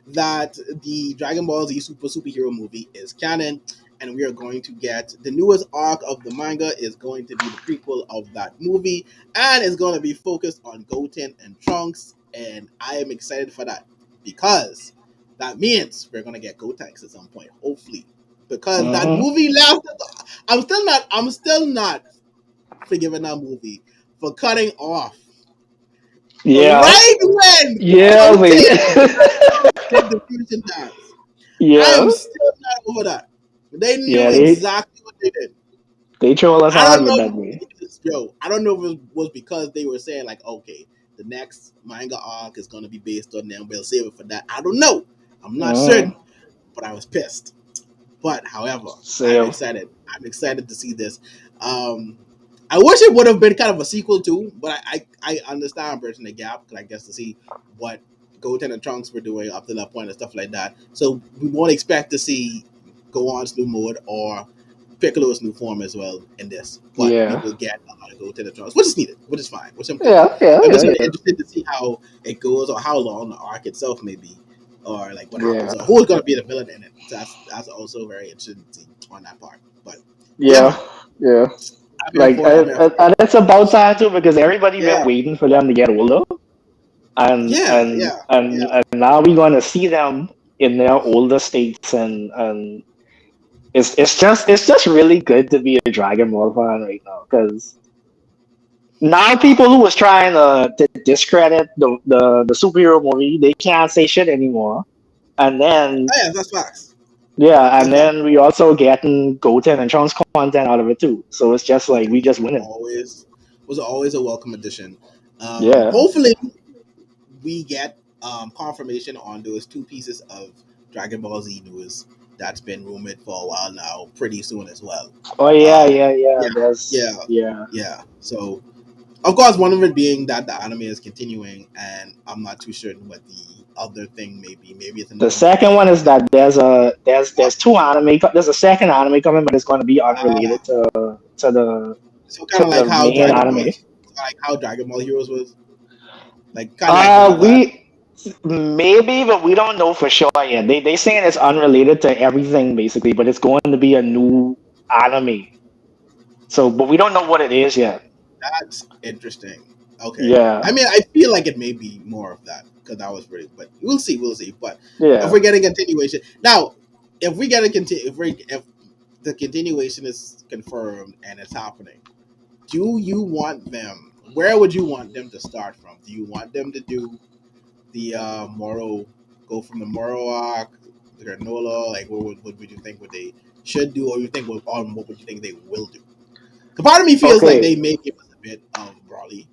that the Dragon Ball Z Superhero movie is canon, and we are going to get the newest arc of the manga is going to be the prequel of that movie, and it's going to be focused on Goten and Trunks, and I am excited for that because that means we're going to get Gotenks at some point, hopefully, because that Mm-hmm. movie left. I'm still not forgiving that movie for cutting off Yeah. right when Yeah, wait. Goten and Trunks did the fusion dance. I Yeah. am still not over that. They knew Yeah, exactly what they did. they troll us I hard don't with know that if way. yo, I don't know if it was because they were saying like, okay, the next manga arc is gonna be based on them. We'll save it for that. I don't know. I'm not Mm, certain, but I was pissed. But however, I'm same. excited. I'm excited to see this. Um, I wish it would have been kind of a sequel too, but I understand bridging the gap because I guess to see what Goten and Trunks were doing up to that point and stuff like that. So we won't expect to see Gohan's new mode or Piccolo's new form as well in this, but we Yeah. will get a lot of Goten and Trunks, which is needed, which is fine, which I'm cool with. Yeah, yeah, I'm just yeah, really yeah. interested to see how it goes or how long the arc itself may be or like what happens Yeah. or who's going to be the villain in it. So that's also very interesting to see on that part. But yeah, Yeah. man, Yeah. I'm here Like, for it. I'm here for it. and it's about time too because everybody been Yeah, waiting for them to get older, and yeah, and yeah, and yeah. and now we're gonna see them in their older states, and it's just really good to be a Dragon Ball fan right now because now people who was trying to discredit the superhero movie, they can't say shit anymore. And then Oh, yeah, that's facts. yeah, and That's facts. then we also getting Goten and Trunks content out of it too. So it's just like we Which just winning. was always a welcome addition. Yeah. Hopefully, we get confirmation on those two pieces of Dragon Ball Z news that's been rumored for a while now, pretty soon as well. Oh yeah, Um, yeah, yeah. yeah, There's yeah, yeah. yeah. So, of course, one of it being that the anime is continuing, and I'm not too certain what the other thing may be. Maybe it's The another second movie. one is that Uh, there's two anime. There's a second anime coming, but it's going to be uh, unrelated to the so to kind of like the how main Dragon Ball, anime. like how Dragon Ball Heroes was, like kind of like how that. We maybe, but we don't know for sure yet. They saying it's unrelated to everything basically, but it's going to be a new anime. So, but we don't know what it is yet. That's interesting. Okay. I Yeah, mean, I feel like it may be more of that because that was pretty. But we'll see. We'll see. But if yeah. we're getting continuation now, if we get a continue, if the continuation is confirmed and it's happening, do you want them? Where would you want them to start from? Do you want them to do the Moro, go from the Moro arc, the granola? Like, what would you think? What they should do, or you think what would you think they will do? The part of me feels like they Okay. may give us a bit of Brawley,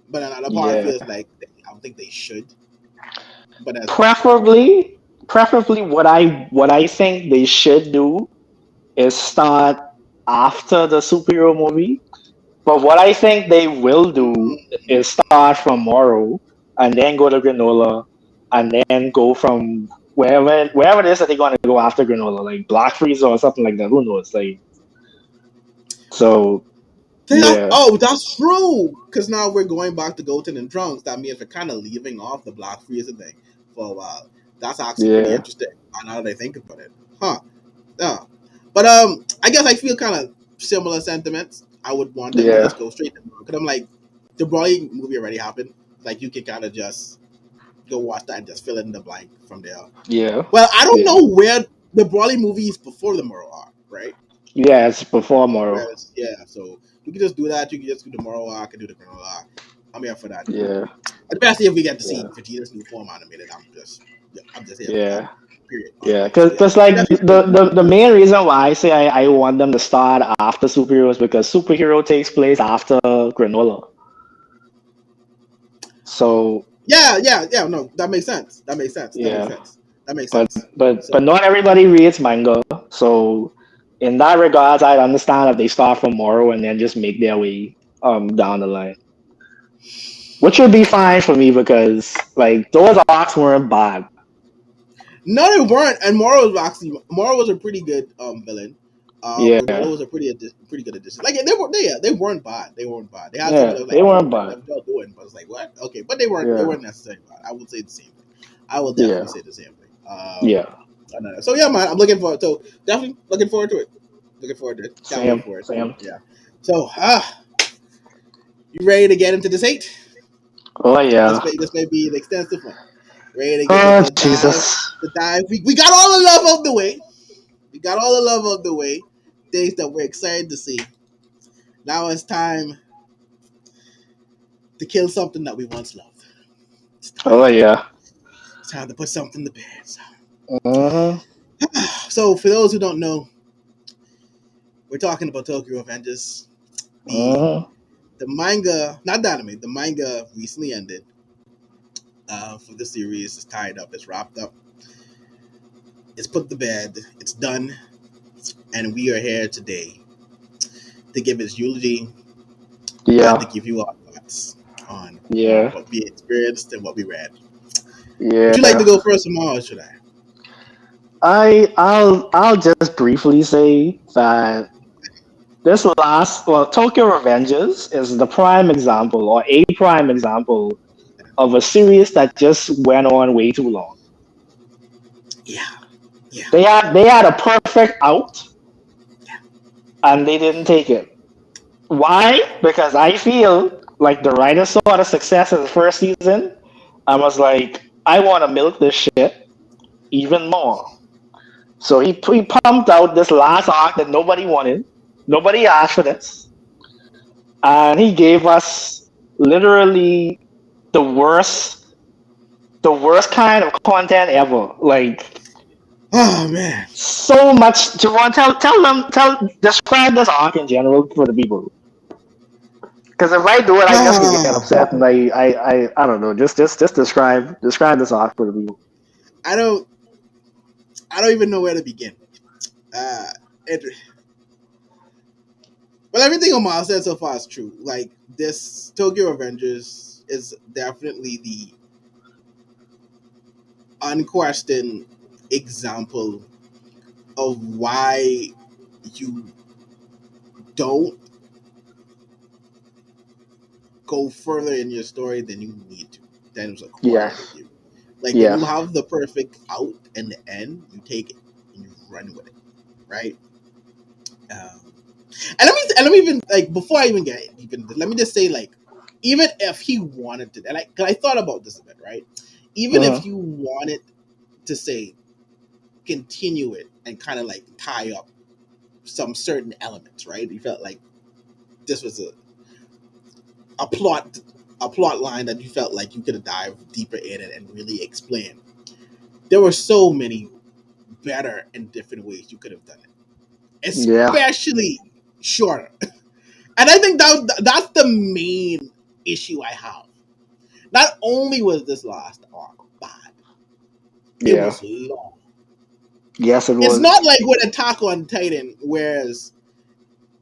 but another part Yeah. feels like I don't think they should. But that's me. Preferably, what I think they should do is start after the superhero movie. But what I think they will do is start from Morrow and then go to Granola and then go from wherever it is that they're gonna go after Granola, like Black Freezer or something like that. Who knows? Like so, yeah, Oh, that's true. Because now we're going back to Goten and Trunks. That means we're kind of leaving off the Black Freezer thing for a while. That's actually pretty yeah, interesting. Now that I think about it, huh? Yeah. But I guess I feel kind of similar sentiments. I would want them to yeah, just go straight to because I'm like the Broly movie already happened. Like you can kind of just go watch that and just fill in the blank from there. yeah, Well, I don't yeah, know where the Broly movie is before the Moro arc, right? yeah. It's before Morrow. Whereas, yeah, so you can just do that. You can just do the Moro arc and do the Chrono arc. I'm here for that. Yeah, Especially if we get to see yeah, Vegeta's new form animated. I'm just here for that. yeah. Period. Yeah, Honestly, so yeah, cause like definitely cool. the main reason why I say I want them to start after superheroes because superhero takes place after granola. So Yeah, yeah, yeah. No, that makes sense. That makes sense. That makes yeah, sense. That makes but sense. but So not everybody reads manga. So in that regards, I understand if they start from Moro and then just make their way down the line, which would be fine for me because like those arcs weren't bad. no, they weren't. And Moro was a pretty good villain. Granola Yeah, was a pretty good addition. Like they weren't bad. They weren't bad. They had some of yeah, those like, they oh, weren't what bad. the y'all doing? But it's like what? Okay, but they Yeah, weren't necessarily bad. I would say the same thing. I will yeah, definitely say the same thing. yeah. I don't know. So yeah, man, I'm looking forward. So definitely looking forward to it. Looking forward to it. Can't wait Same, for it. same. Yeah. So you ready to get into this hate? Oh yeah. This may be an extensive one. Ready to get Oh the dive? Jesus. The dive. We got all the love of the way. We got all the love of the way. Things that we're excited to see. Now it's time to kill something that we once loved. It's time. Oh yeah. It's time to put something to bed. Mm-hmm. So, for those who don't know, we're talking about Tokyo Avengers. The Mm-hmm. the manga, not the anime, the manga recently ended. For the series, it's tied up, it's wrapped up, it's put to bed, it's done, and we are here today to give its eulogy and to Yeah. give you our thoughts on Yeah. what we experienced and what we read. Would you like to Yeah. go first, Amal, or should I? I'll just briefly say that Tokyo Revengers is the prime example or a prime example of a series that just went on way too long. Yeah, yeah, They had a perfect out and they didn't take it. Why? Because I feel like the writer saw the success of the first season and was like, I want to milk this shit even more. So he pumped out this last arc that nobody wanted. Nobody asked for this. And he gave us literally the worst the worst kind of content ever. Like oh man. so much. Javon, describe this arc in general for the people. Because if I do it, I just get Ah, upset, and I don't know. Just describe this arc for the people. I don't I don't even know where to begin. Uh, it, well, everything Amal said so far is true. Like this Tokyo Avengers is definitely the unquestioned example of why you don't go further in your story than you need to, than was required of Yes, you. Like when you yes, have the perfect out in the end, you take it and you run with it, right? Um, and let me even like before I even get even let me just say like even if he wanted to, and like 'cause I thought about this a bit, right? Even uh-huh. if you wanted to say continue it and kind of like tie up some certain elements, right? You felt like this was a plot a plot line that you felt like you could have dived deeper in it and really explained. There were so many better and different ways you could have done it, Yeah, especially shorter. And I think that's the main issue I have. Not only was this last arc bad, it yeah, was long. yes, it It's was. not like with Attack on Titan, whereas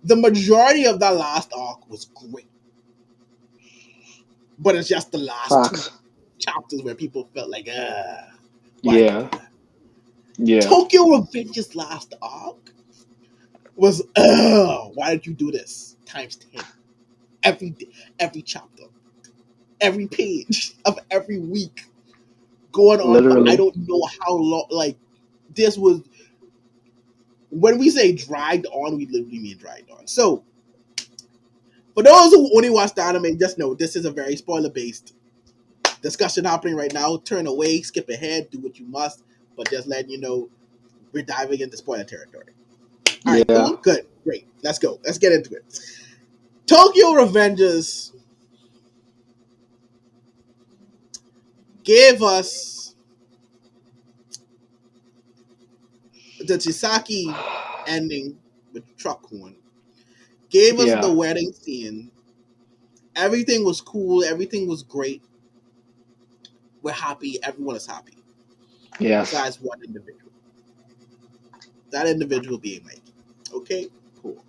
the majority of that last arc was great, but it's just the last two Facts. chapters where people felt like, why'd you do Yeah, that? yeah, Tokyo Revenge's last arc was, why did you do this? Times 10. Every every chapter, every page of every week, going on for I literally. don't know how long. Like this was when we say dragged on, we literally mean dragged on. So for those who only watch the anime, just know this is a very spoiler based discussion happening right now. Turn away, skip ahead, do what you must, but just letting you know we're diving into spoiler territory. All right, Yeah, cool, good, great. Let's go. Let's get into it. Tokyo Revengers gave us the Chisaki ending with truck horn. Gave us the yeah, wedding scene. Everything was cool. Everything was great. We're happy. Everyone is happy. yes, Besides one individual. That individual being Mikey. Okay, cool.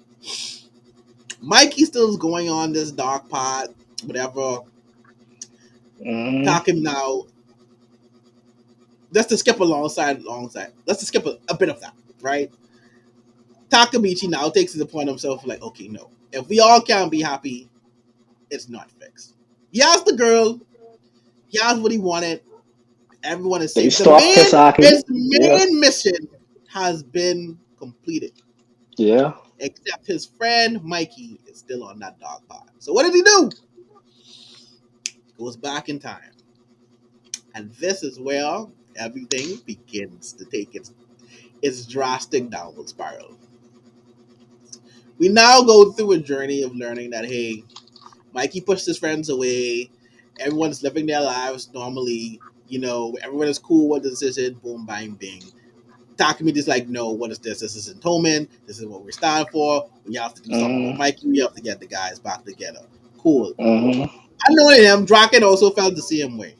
Mikey still is going on this dark pod, whatever. mm-hmm. Talking now. Let's just skip alongside. Let's just skip a bit of that, right? Takamichi now takes it upon himself, like, okay, no. If we all can't be happy, it's not fixed. He asked the girl, he asked what he wanted. Everyone is They safe. stopped Kisaki. His Yeah, main mission has been completed. yeah, Except his friend Mikey is still on that dog pod. So what did he do? Goes back in time. And this is where everything begins to take its drastic downward spiral. We now go through a journey of learning that hey, Mikey pushed his friends away. Everyone's living their lives normally. Everyone is cool with the decision. Boom, bang, bing. Takumi just like, no, what is this? This is Atonement. This is what we're standing for. We have to do something about Mm-hmm. Mikey. We have to get the guys back together. Cool. Mm-hmm. Unknowing him, Draken also felt the same way.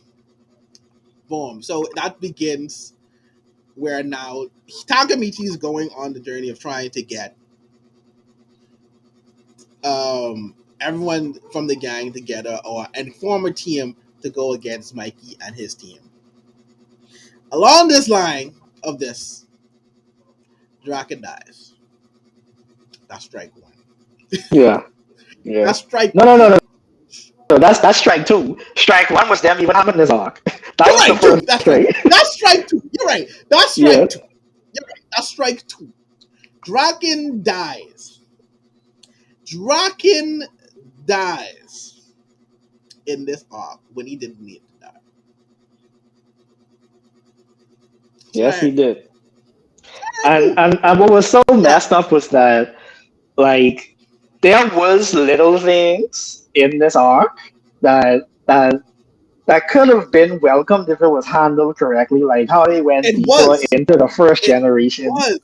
Boom. So that begins where now Takamichi is going on the journey of trying to get everyone from the gang together and form a team to go against Mikey and his team. Along this line of this, Draken dies. That's strike one. Yeah. Yeah. That's strike No, no, no, one. no. So that's strike two. Strike one was them even having this arc. That You're was the right, too. first That's right. strike. That's strike two. You're right. That's Yeah. strike two. You're right. That's strike two. Draken dies. Draken dies in this arc when he didn't need to die. It's Yes, he very, did. very And cool. and and what was so Yeah. messed up was that like there was little things in this arc that could have been welcomed if it was handled correctly, like how they went It deeper was. into the first It generation was.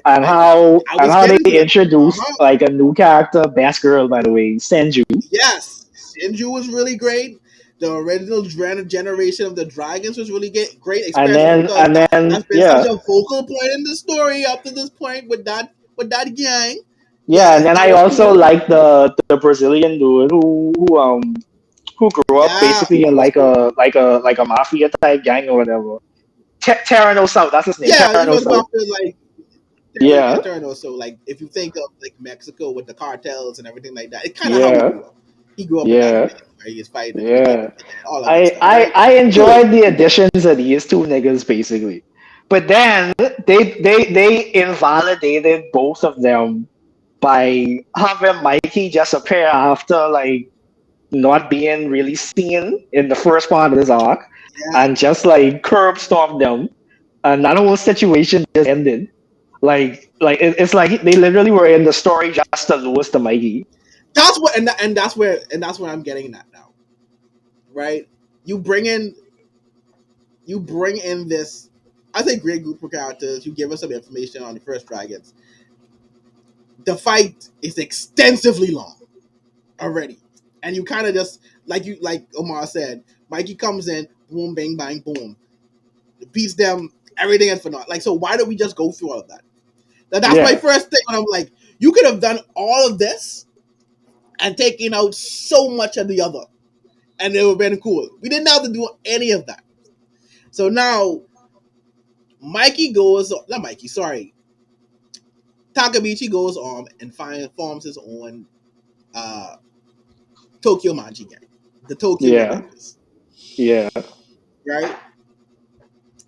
and I, I and was how they getting to it. Uh introduced huh. like a new character, best girl by the way, Senju. Yes, Shinju was really great. The original generation of the dragons was really great, And especially then because and that's then been such yeah. a focal point in the story up to this point with that gang. Yeah, and Yes, then that I was also cool. like the Brazilian dude who grew up Yeah, basically in that was like cool. a mafia type gang or whatever. Terrano South, that's his name. Yeah, it Terrano was South. about to like Yeah, turn also like if you think of like Mexico with the cartels and everything like that, it's kind of how he yeah, grew up. He grew up in that yeah, place where he was fighting at the beginning, yeah. and all that good stuff, right? I Cool. enjoyed the additions of these two niggas basically, but then they invalidated both of them by having Mikey just appear after like not being really seen in the first part of this arc, Yeah, and just like curb stomped them, and that whole situation just ended. It's like they literally were in the story just to lose to Mikey. that's what, and that's where I'm getting at now, right? You bring in you bring in this, I say, great group of characters. You give us some information on the first dragons. The fight is extensively long already, and you kind of just like Omar said, Mikey comes in, boom, bang, bang, boom, beats them, everything is for naught. Like, so why don't we just go through all of that? That's my Yeah, first thing. And I'm like, you could have done all of this and taken out so much of the other, and it would have been cool. We didn't have to do any of that. So now Mikey goes, not Mikey, sorry, Takamichi goes on and forms his own uh, Tokyo Manji gang, the Tokyo yeah, Revengers, yeah, right?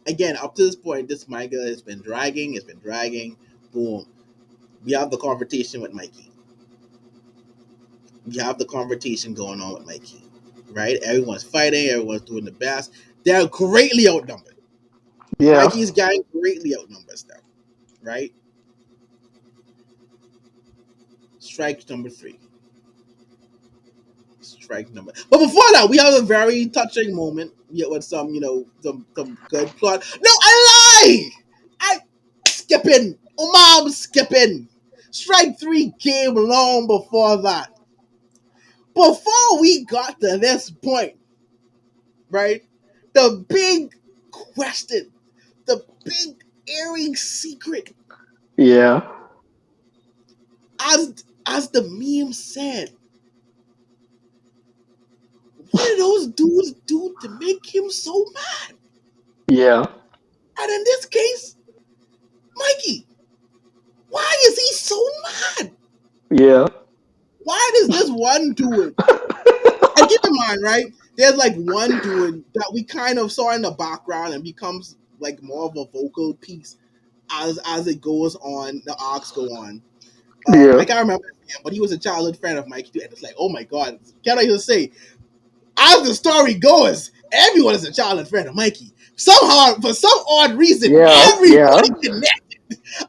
Again, up to this point, this manga has been dragging, boom. We have the confrontation with Mikey. We have the confrontation going on with Mikey, right? Everyone's fighting, everyone's doing the best. They're greatly outnumbered. yeah, Mikey's gang greatly outnumbers them, right? Strike number three. Strike number. But before that, we have a very touching moment with some good plot. No, I lie. I skipping. Oh, mom, skipping. Strike three came long before that. Before we got to this point, right? The big question, the big airing secret, yeah, as the meme said, what did those dudes do to make him so mad? yeah, And in this case, Mikey, why is he so mad? yeah, Why does this one dude? And keep in mind, right? There's like one dude that we kind of saw in the background and becomes like more of a vocal piece as it goes on, the arcs go on. I yeah, can't remember his name, but he was a childhood friend of Mikey too. And it's like, oh my god, can I just say, as the story goes, everyone is a childhood friend of Mikey. Somehow, for some odd reason, yeah, yeah, everybody connected.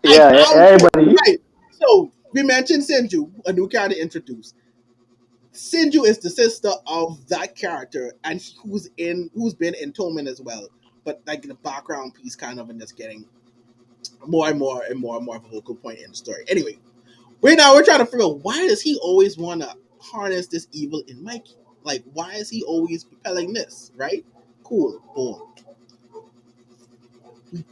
I yeah. found it Everybody. right. So we mentioned Senju, a new character introduced. Sinju is the sister of that character, and who's been in Toman as well. But like the background piece, kind of, and just getting more and more and more and more of a focal point in the story. Anyway, we're trying to figure out why does he always want to harness this evil in Mikey? Like, why is he always propelling this? Right? Cool. Boom. We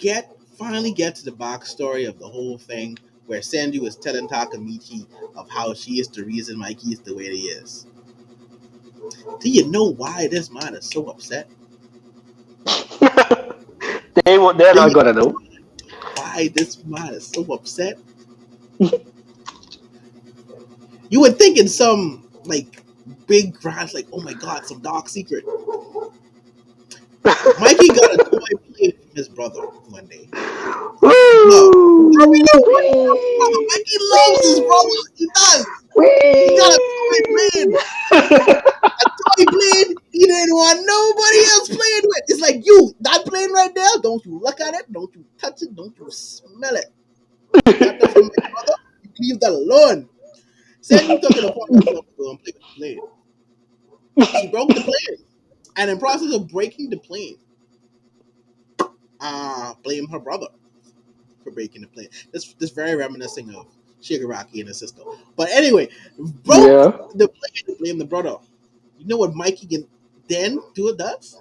finally get to the backstory of the whole thing, where Senju is telling Takamichi of how she is the reason Mikey is the way he is. Do you know why this man is so upset? They're Do not you gonna know. why this man is so upset? You would think in some like big grand, like, oh my god, some dark secret. Mikey got a toy plane from his brother one day. No, bro, we know Mikey loves his brother. Wee! Mikey loves his brother. He does. He got a toy plane. Wee! A toy plane he didn't want nobody else playing with. It's like, you, that plane right there, don't you look at it, don't you touch it, don't you smell it. You got that from my brother? You leave that alone. Said you took it upon herself to go and play with the plane. She broke the plane. And in process of breaking the plane, blame her brother for breaking the plane. This very reminiscent of Shigaraki and his sister. But anyway, broke Yeah. the plane, blame the brother. You know what Mikey can then do it does?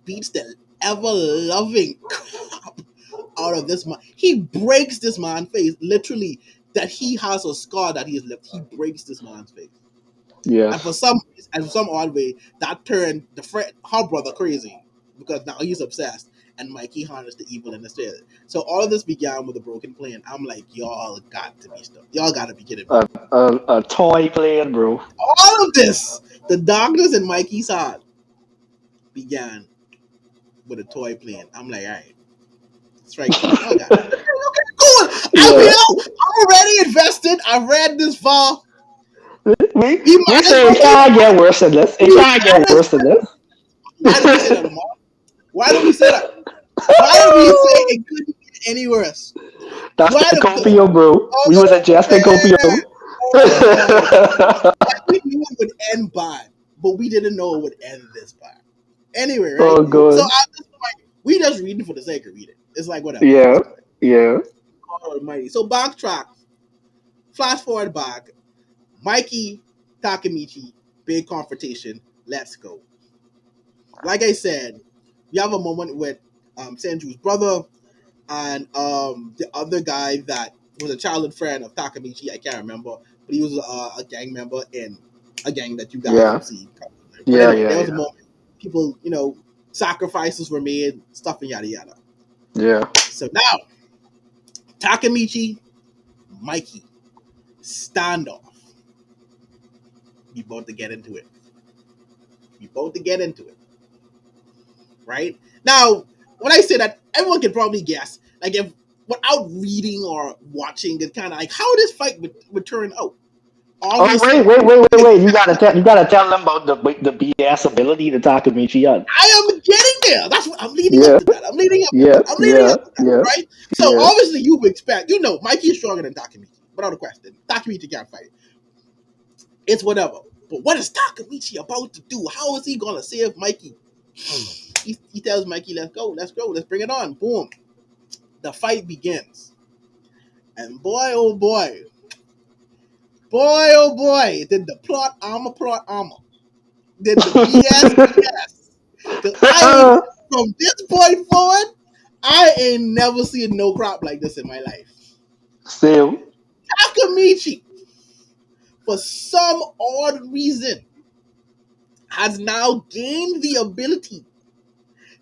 Beats the ever loving crap out of this man. He breaks this man's face. Literally, that he has a scar that he has left. He breaks this man's face. And for Yes. some odd way, that turned her brother crazy because now he's obsessed. And Mikey harnessed the evil in the spirit. So all of this began with a broken plane. I'm like, y'all got to be stuff. Y'all got to be kidding me. A toy plane, bro. All of this, the darkness in Mikey's heart began with a toy plane. I'm like, all right, strike two. Y'all got it. Okay, cool. I'm Yeah. here. I'm already invested. I've read this far. We We might as say well it keep. can't get worse than this. It We can't might get as worse than this. Why do we say that, Lamar? Why do we say that? Why do we say it couldn't get any worse? That's Why that do copium, bro. oh We was adjusting man, copium. oh boy. Like we knew it would end bad, but we didn't know it would end this bad. Anyway, right? Oh, So good. at this point, we just reading for the sake of reading. It's like whatever at this Yeah. point. Yeah. God Almighty. So backtrack, flash forward back. Mikey, Takamichi, big confrontation. Let's go. Like I said, we have a moment with Sanju's brother and the other guy that was a childhood friend of Takamichi. I can't remember, but he was a gang member in a gang that you guys will Yeah. see. But Yeah. anyway, Yeah. there was a Yeah. moment people, sacrifices were made, stuff and yada yada. Yeah. So now Takamichi, Mikey, standoff. We about to get into it. We about to get into it. Right now, when I say that, everyone can probably guess. Like if without reading or watching, it kind of like how this fight would turn out. Oh, Obviously, wait! You gotta tell them about the BS ability to Takamichi on. I am getting there. That's what I'm leading up Yeah. to that. I'm leading up to Yeah. that. I'm leading Yeah. up to that, Yeah. right? So Yeah. obviously you would expect, Mikey is stronger than Takamichi, without a question. Takamichi can't fight. It's whatever. But what is Takamichi about to do? How is he gonna save Mikey? He tells Mikey, let's go, let's bring it on. Boom. The fight begins. And boy, oh boy, did the plot armor. Did the BS BS. Because from this point forward, I ain't never seen no crap like this in my life. Same. Takamichi, for some odd reason, has now gained the ability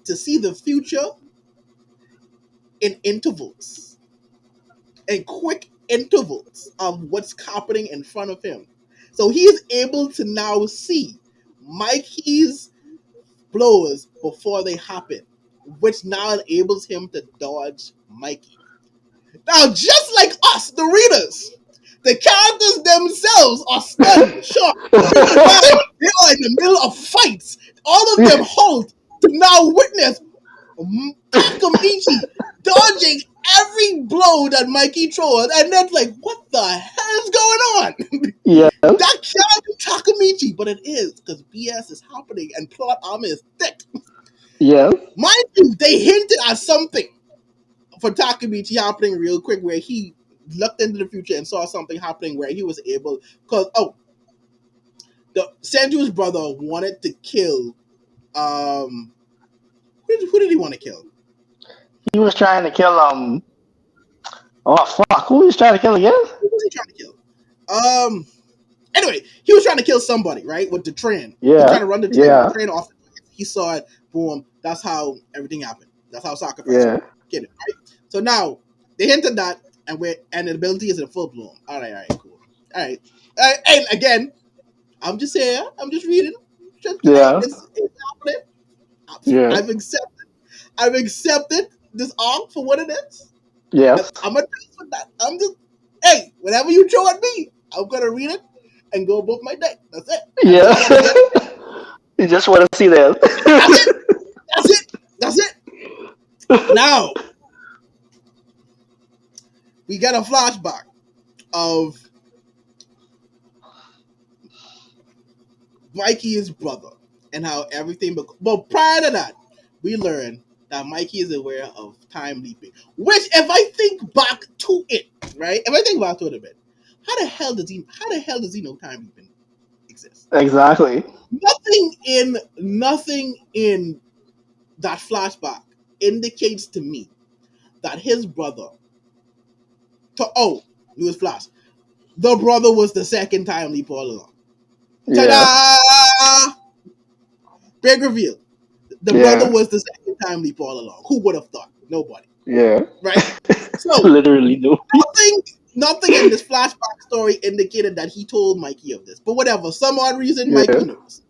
to see the future in intervals, in quick intervals of what's happening in front of him. So he is able to now see Mikey's blows before they happen, which now enables him to dodge Mikey. Now, just like us, the readers, the characters themselves are stunned, shocked. Keep in mind, they are in the middle of fights. All of them halt to now witness Takamichi dodging every blow that Mikey throws, and then like, what the hell is going on? Yeah. That can't be Takamichi, but it is because BS is happening and plot armor is thick. Yeah. Mind you, they hinted at something for Takamichi happening real quick, where he looked into the future and saw something happening where he was able, because the Sanju's brother wanted to kill who did he want to kill? He was trying to kill Oh fuck! Who was trying to kill again? Who was he trying to kill? Anyway, he was trying to kill somebody, right? With the train. He was trying Yeah. to run the Yeah. train off. He saw it, boom. That's how everything happened. That's how sacrifice Yeah. worked. Get it, right? So now they hinted that, and the ability is in full bloom. All right, cool. All right. And again, I'm just saying, I'm just reading. Just, hey, Yeah. it's happening. Yeah. I've accepted this arc for what it is. Yes. I'm a taste for that. I'm just, hey, whatever you throw at me, I'm gonna read it and go above my day. That's it. I Yeah. just want to get. You just want to see that. That's it. That's it. That's it. Now we get a flashback of Mikey's brother and how everything. But prior to that, we learn that Mikey is aware of time leaping. Which, if I think back to it, right? If I think back to it a bit, how the hell does he? How the hell does he know time leaping exists? Exactly. Nothing in that flashback indicates to me that his brother. Newsflash. The brother was the second time leap all along. Yeah. Ta-da! Big reveal. The brother Yeah. was the second time leap all along. Who would have thought? Nobody. Yeah. Right? So Literally no. nothing nothing in this flashback story indicated that he told Mikey of this. But whatever, some odd reason Yeah. Mikey knows.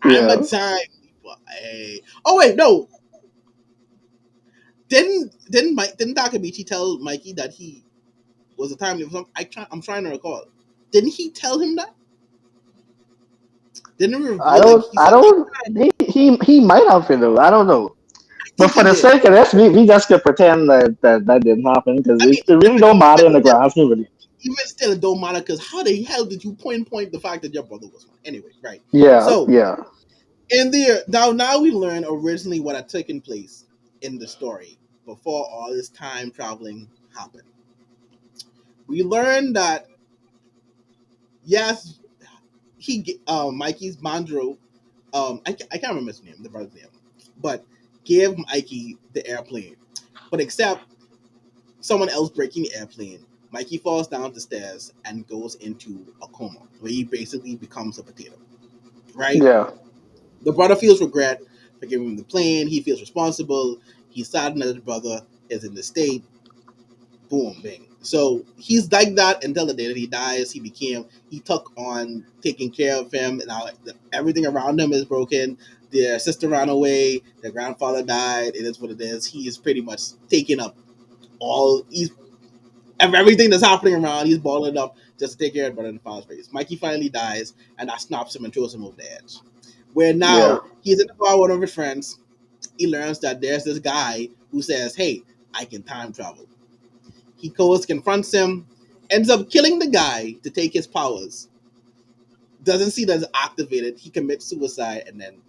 I'm a Yeah. time leaper. Hey. Oh wait, no. Didn't Takamichi tell Mikey that he was a time leaper? I'm trying to recall. Didn't he tell him that? Didn't he I reveal like don't. he I said? don't. He might have been though. I don't know. I But think for he the did. sake of this, we just could pretend that didn't happen because I mean, it really don't matter in the grand scheme of it. even still, it don't matter because how the hell did you point the fact that your brother was one? Anyway, right? Yeah. So Yeah. in there now we learn originally what had taken place in the story before all this time traveling happened. We learned that yes, Mikey's Mandro, I can't remember his name, the brother's name, but gave Mikey the airplane, but except someone else breaking the airplane, Mikey falls down the stairs and goes into a coma where he basically becomes a potato. Right? Yeah. The brother feels regret for giving him the plane. He feels responsible. He's saddened that his brother is in the state. Boom, bang. So he's like that until the day that he dies. He took on taking care of him, and now everything around him is broken. Their sister ran away. Their grandfather died. It is what it is. He is pretty much taking up he's everything that's happening around. He's balling up just to take care of brother in the father's face. Mikey finally dies, and that snaps him and throws him over the edge. Where Yeah. now he's in the bar with one of his friends. He learns that there's this guy who says, "Hey, I can time travel." He goes, confronts him, ends up killing the guy to take his powers. Doesn't see that it's activated. He commits suicide and then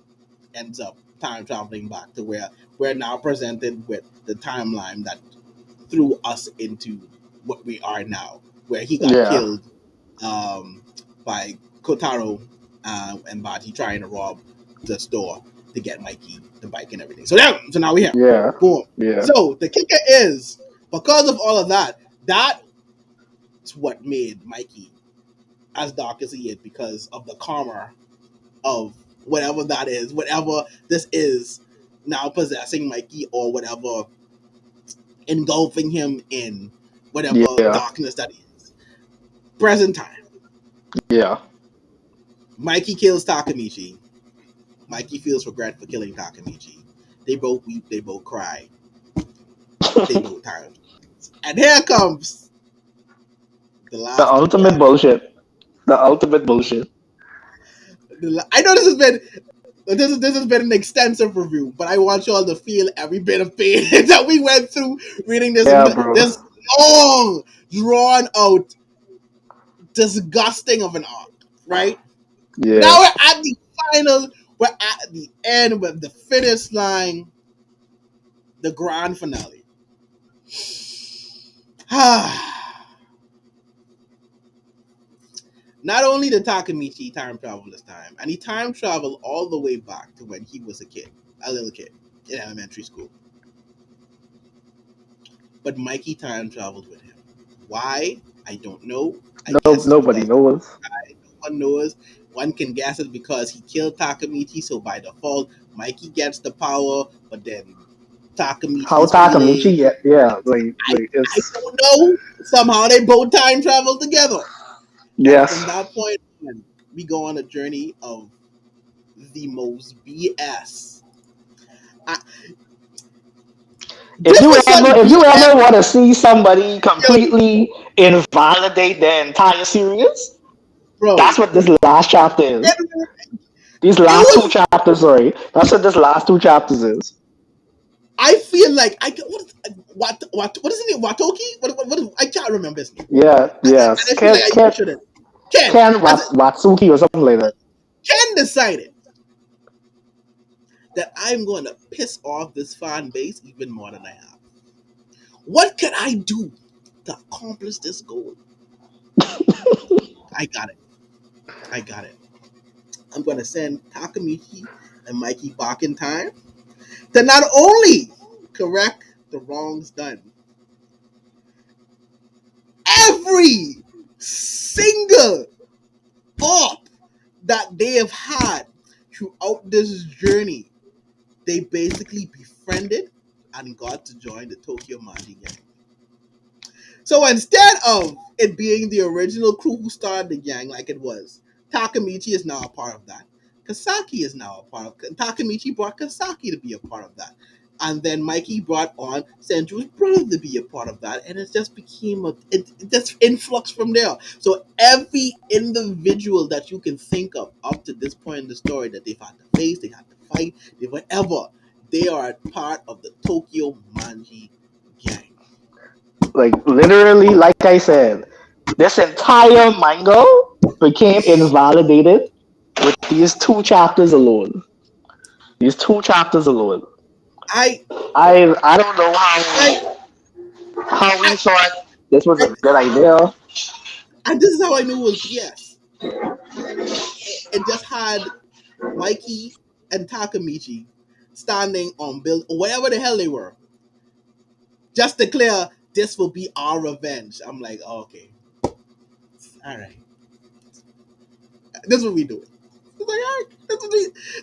ends up time traveling back to where we're now presented with the timeline that threw us into what we are now, where he got Yeah. killed by Kotaro and Baji trying to rob the store to get Mikey the bike and everything. So now we have Yeah. boom. Yeah. So the kicker is because of all of that, that's what made Mikey as dark as he is because of the karma of whatever that is, whatever this is now possessing Mikey or whatever engulfing him in whatever Yeah. darkness that is. Present time. Yeah. Mikey kills Takamichi. Mikey feels regret for killing Takamichi. They both weep, they both cry, they both tired. And here comes the The last ultimate chapter. bullshit. The ultimate bullshit. I know this has been This has been an extensive review, but I want y'all to feel every bit of pain that we went through reading Yeah, bro. this long, drawn out, disgusting of an arc. Right now, Yeah. we're at the final. We're at the end with the finish line, the grand finale. Not only did Takamichi time travel this time, and he time traveled all the way back to when he was a little kid in elementary school. But Mikey time traveled with him. Why? I don't know. I No, guess it's nobody because knows. no one knows. One can guess it because he killed Takamichi, so by default, Mikey gets the power, but then How Takamichi's Takamichi? feeling. Yeah, yeah. I, Like I it's don't know. Somehow they both time travel together. And from yes. that point on, we go on a journey of the most BS. This was such If you BS. ever want to see somebody Yo, completely invalidate the entire series, bro. that's what this last chapter is. It, These it last two was. chapters, sorry, that's what this last two chapters is. I feel like what is his name? Watoki? I can't remember his name. Yeah, And yes. I feel like I shouldn't. Ken, Ken Watsuki or something like that. Ken decided that I'm going to piss off this fan base even more than I have. What can I do to accomplish this goal? I got it. I got it. I'm going to send Takamichi and Mikey back in time to not only correct the wrongs done, every single op that they have had throughout this journey, they basically befriended and got to join the Tokyo Manji gang. So instead of it being the original crew who started the gang like it was, Takamichi is now a part of that. Kasaki is now a part of Takamichi brought Kasaki to be a part of that. And then Mikey brought on Senju's brother to be a part of that. And it just became it just influx from there. So every individual that you can think of up to this point in the story that they've had to face, they had to fight, they whatever, they are part of the Tokyo Manji gang. Like literally, like I said, this entire manga became invalidated with these two chapters alone. These two chapters alone. I I don't know I how we I, thought this was I, a good idea. this is how I knew it was BS. It just had Mikey and Takamichi standing on build or whatever the hell they were, just declare this will be our revenge. I'm like, oh, okay, all right, this is what we do. It's like, all right,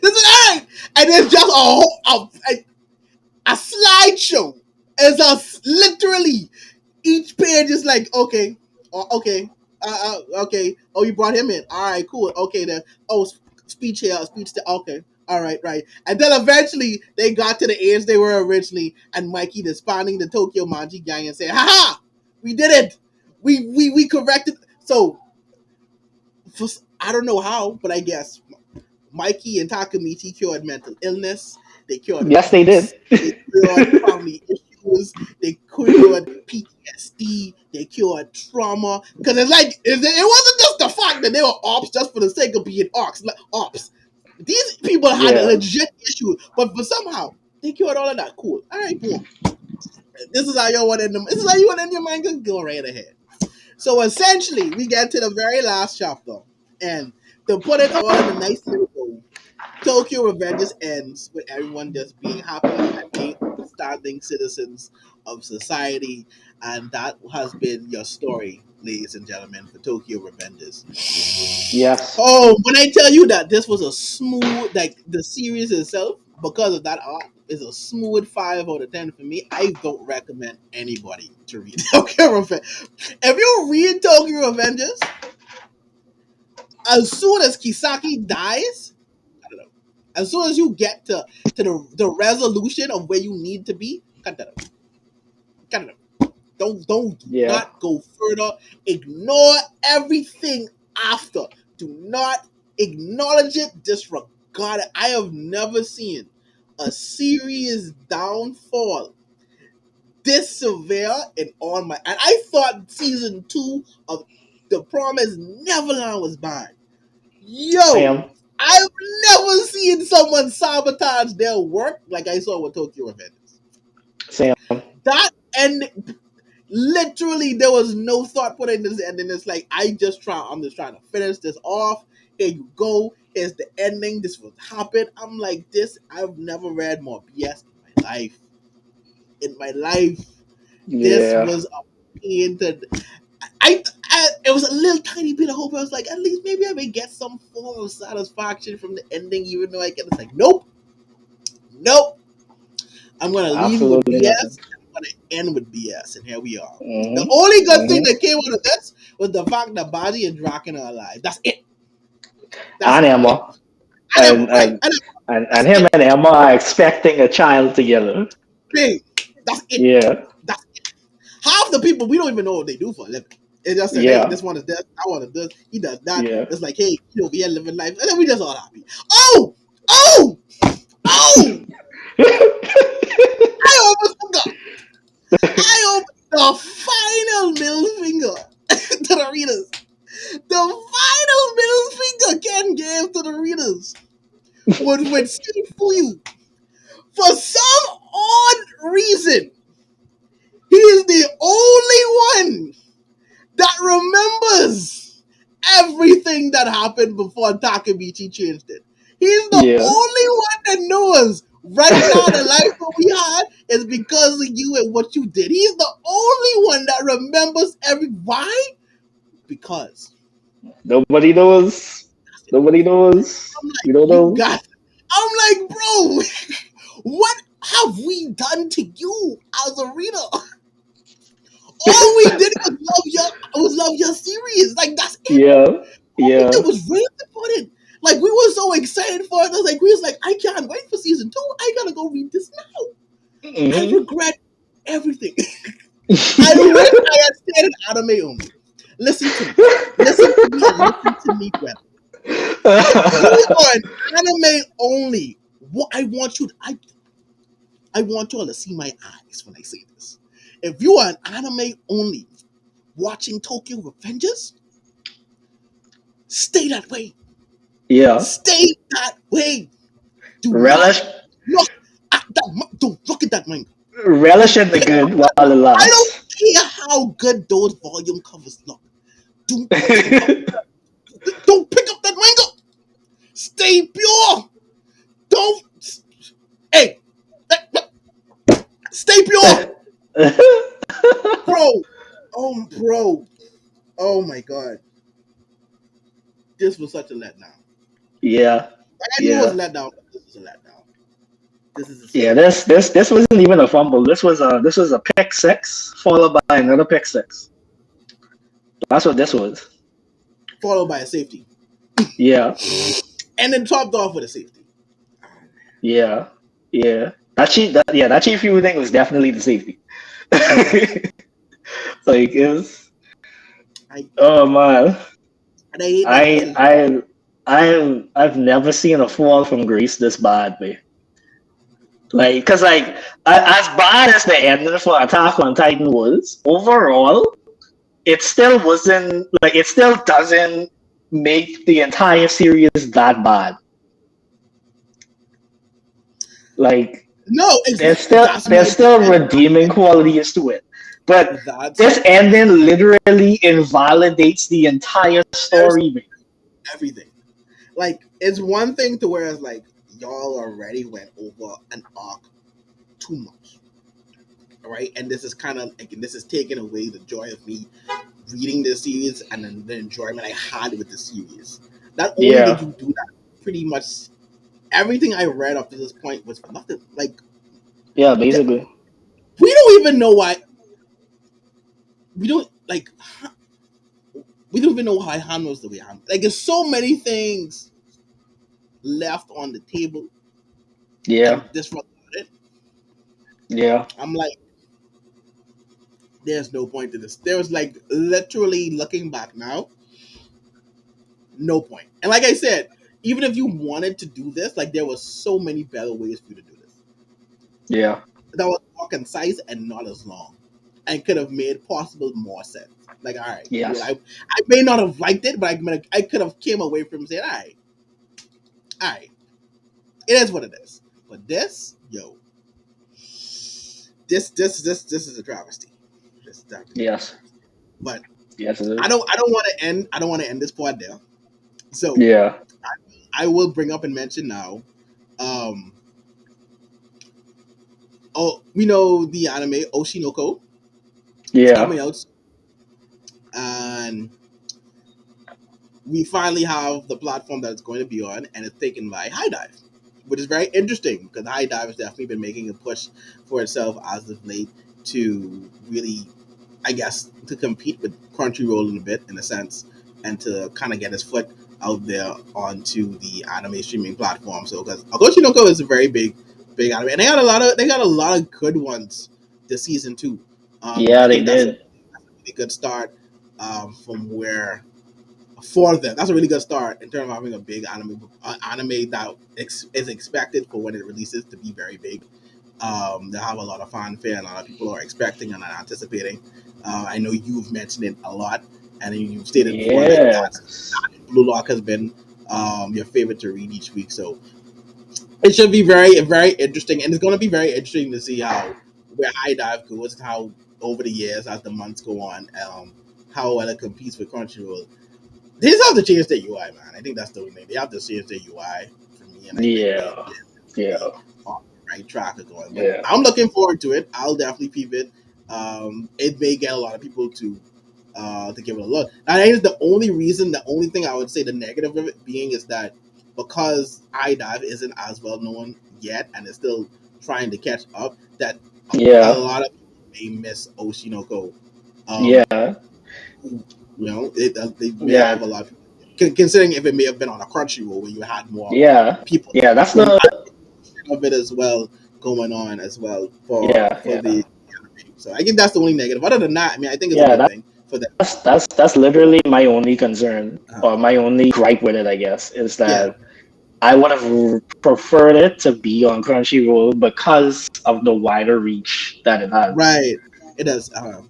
this is all right, and it's just a slideshow. It's literally each page is like, okay, okay, okay. Oh, you brought him in. All right, cool. Okay, then. Oh, speech here, speech there. Okay, all right, right. And then eventually they got to the age they were originally, and Mikey disbanding the Tokyo Manji gang and saying, "Ha ha, we did it. We corrected." So, for, I don't know how, but I guess Mikey and Takamichi cured mental illness. They cured Yes, they did. abuse. They cured family issues. They cured PTSD. They cured trauma. Because it's like it wasn't just the fact that they were ops just for the sake of being ops. These people had a Yeah. legit issue, but for somehow they cured all of that. Cool. All right, boom. This is how you want to end them. This is how you want to end your manga. Go right ahead. So essentially, we get to the very last chapter, and to put it all in a nice little bow, Tokyo Revengers ends with everyone just being happy and being upstanding citizens of society, and that has been your story, ladies and gentlemen, for Tokyo Revengers. Yes. Oh, when I tell you that this was a smooth, like the series itself, because of that art, is a smooth 5 out of 10 for me. I don't recommend anybody to read Tokyo Revengers. If you read Tokyo Revengers, as soon as Kisaki dies, I don't know. As soon as you get to the resolution of where you need to be, cut that out. Cut it out. Don't do Yeah. not go further. Ignore everything after. Do not acknowledge it. Disregard God, I have never seen a serious downfall this severe in all my. And I thought season 2 of The Promised Neverland was bad. Yo, Same, I've never seen someone sabotage their work like I saw with Tokyo Revengers. same. That and literally there was no thought put in this ending. It's like I'm just trying to finish this off. Here you go. Here's the ending. This will happen. I'm like this. I've never read more BS in my life. In my life, this Yeah, was a pain to. It was a little tiny bit of hope. I was like, at least maybe I may get some form of satisfaction from the ending, even though I get it's like, nope, nope. I'm gonna leave with absolutely nothing. BS. I'm gonna end with BS, and here we are. The Hmm. only good thing Hmm. that came out of this was the fact that Baji and Draken are alive. That's it. That's And it. Emma, And Emma, and right? and And Emma, and that's him it. and Emma are expecting a child together. Bing. That's it. Yeah, That's it. Half the people we don't even know what they do for a living. It just said, hey, yeah, this one is this, that one is this, he does that. yeah. It's like, hey, you know, we are living life, and then we just all happy. Oh, oh, oh! I almost forgot. I almost the final middle finger to the readers. The final middle finger Ken gave to the readers was when City Fuyu, for some odd reason, he is the only one that remembers everything that happened before Takemichi changed it. He's the Yeah, only one that knows right now the life that we had is because of you and what you did. He's the only one that remembers every why? Because nobody knows. Nobody knows. I'm We like, don't you know. got I'm like, bro, what have we done to you as a reader? All we did was love your series. Like that's it. Yeah, All we yeah. did was rave about it. Like we were so excited for it. We was like, I can't wait for season 2. I gotta go read this now. I Hmm. regret everything. I wish I had stayed in anime only. Listen to me. Listen to me and listen to me well. If you are an anime only, what I want you all to see my eyes when I say this. If you are an anime only watching Tokyo Revengers, stay that way. Yeah. Stay that way. Do not Relish, look at that. Don't look at that manga. relish Don't in the pick up good that. while it I don't lasts. care how good those volume covers look. Don't pick up. Don't pick up that manga. Stay pure. Don't. Hey, stay pure, bro. Bro. Oh my god. This was such a letdown. Yeah, Like I knew it was a yeah, letdown, but this was a letdown. This is a yeah. serious letdown. This wasn't even a fumble. This was a pick six followed by another pick six. That's what this was. Followed by a safety, Yeah, and then topped off with a safety. yeah, yeah. That chief few thing was definitely the safety. Like it was. I Oh man, and I hate that I decision. I I've never seen a fall from grace this bad, man. Like, cause like as bad as the ending for Attack on Titan was, overall, it still wasn't like it still doesn't make the entire series that bad. Like, No, that's there's my still and redeeming qualities to it, but that's this ending literally invalidates the entire there's story, man. everything. Like it's one thing to where it's like y'all already went over an arc too much, right? And this is kind of like this is taking away the joy of me reading this series and then the enjoyment I had with the series. Not only did Yeah, you do that, pretty much everything I read up to this point was for nothing. Like yeah, basically, we don't even know why we don't like we don't even know why Han was the way Han. Like there's so many things left on the table yeah, and disregarded. yeah, I'm like, there's no point to this. There was like literally looking back now, no point. And like I said, even if you wanted to do this, like there was so many better ways for you to do this. Yeah. That was more concise and not as long, and could have made possible more sense. Like, all right, cool. Yes. I may not have liked it, but I could have came away from saying, all right, it is what it is. But this, yo, this is a travesty. This is definitely a Yes. travesty. But Yes, it I is. don't want to end. I don't want to end this pod there. So Yeah. I will bring up and mention now. Um, oh, we know the anime Oshinoko is Yeah. coming out, and we finally have the platform that it's going to be on, and it's taken by High Dive, which is very interesting because High Dive has definitely been making a push for itself as of late to really, I guess, to compete with Crunchyroll in a bit, in a sense, and to kind of get his foot out there onto the anime streaming platform. So, because Agoshi no Ko is a very big anime, and they got a lot of good ones this season too. Yeah, I they think that's a did. really good start from where for them. That's a really good start in terms of having a big anime that is expected for when it releases to be very big. They have a lot of fanfare, and a lot of people are expecting and are anticipating. I know you've mentioned it a lot, and you've stated before like that Yes. Blue Lock has been your favorite to read each week. So it should be very interesting, and it's going to be very interesting to see how where High Dive goes and how over the years as the months go on, how well it competes with Crunchyroll. They just have to change their UI, man. I think that's the only thing. They have to change their UI for me, and I think Yeah. they'll Yeah. be on the right track of going. But Yeah. I'm looking forward to it. I'll definitely peep it. It may get a lot of people to give it a look. And I think the only thing I would say the negative of it being is that because iDive isn't as well known yet and is still trying to catch up, that a Yeah. lot of people may miss Oshinoko. Um, Yeah. they may Yeah. have a lot of people, considering if it may have been on a Crunchyroll where you had more Yeah. people Yeah. That's from the. of it as well going on as well Yeah. for Yeah. the anime. So I think that's the only negative. Other than that, I mean, I think it's a Yeah. good thing for them. That's literally my only concern Uh, or my only gripe with it, I guess, is yeah, that I would have preferred it to be on Crunchyroll because of the wider reach that it has. right. It does. It does.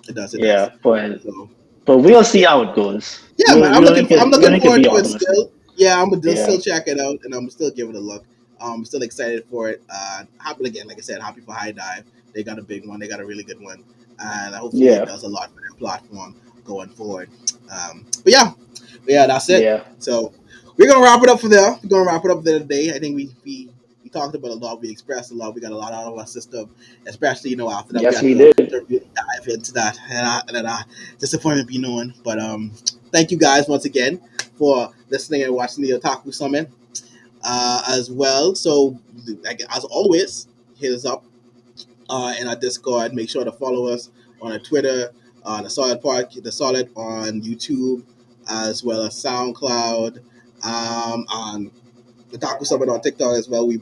It does. Yeah, but So we'll yeah, see how it goes. yeah, man. I'm We looking only could forward be to it optimistic. still. Yeah, I'm gonna just Yeah, still check it out, and I'm still give it a look. I'm still excited for it. Happy again, like I said, happy for High Dive. They got a big one. They got a really good one, and hopefully it yeah, does a lot for their platform going forward. But yeah, that's it. yeah. So we're gonna wrap it up for there. We're gonna wrap it up there today. I think we talked about a lot. We expressed a lot. We got a lot out of our system, especially after that we Yes, had we to did. really dive into that and disappointment be known. But thank you guys once again for listening and watching the Otaku Summit as well. So like, as always, hit us up in our Discord. Make sure to follow us on our Twitter, the Solid on YouTube, as well as SoundCloud, on the Taco Summit on TikTok as well. We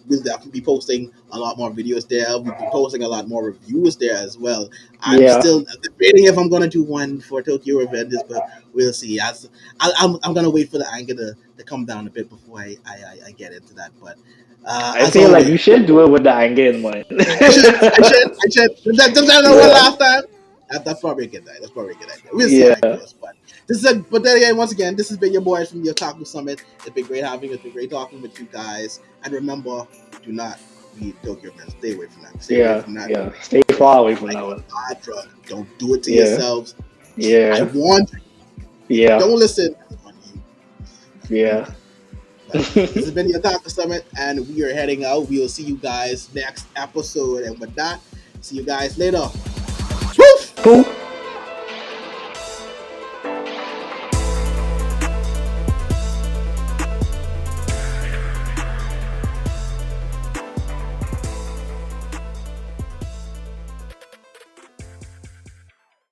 will definitely be posting a lot more videos there. We'll be posting a lot more reviews there as well. I'm Yeah, still debating if I'm gonna do one for Tokyo Revengers, but we'll see. I'm gonna wait for the anger to come down a bit before I get into that. But I as feel like always, you should do it with the anger in mind. I should. Did I one Yeah, last time? That's probably a good idea. That's probably a good idea. We'll see how it yeah, goes. But then again, once again, this has been your boys from the Otaku Summit. It's been great having you. It's been great talking with you guys. And remember, do not read Tokyo Friends. Stay away from that. Stay away yeah, from that. yeah. Stay far away from Like that one. a bad drug. Don't do it to Yeah, yourselves. I yeah, warned you. If you yeah, don't listen, it's on you. yeah. But this has been the Otaku Summit, and we are heading out. We will see you guys next episode. And with that, see you guys later. Woof! Cool.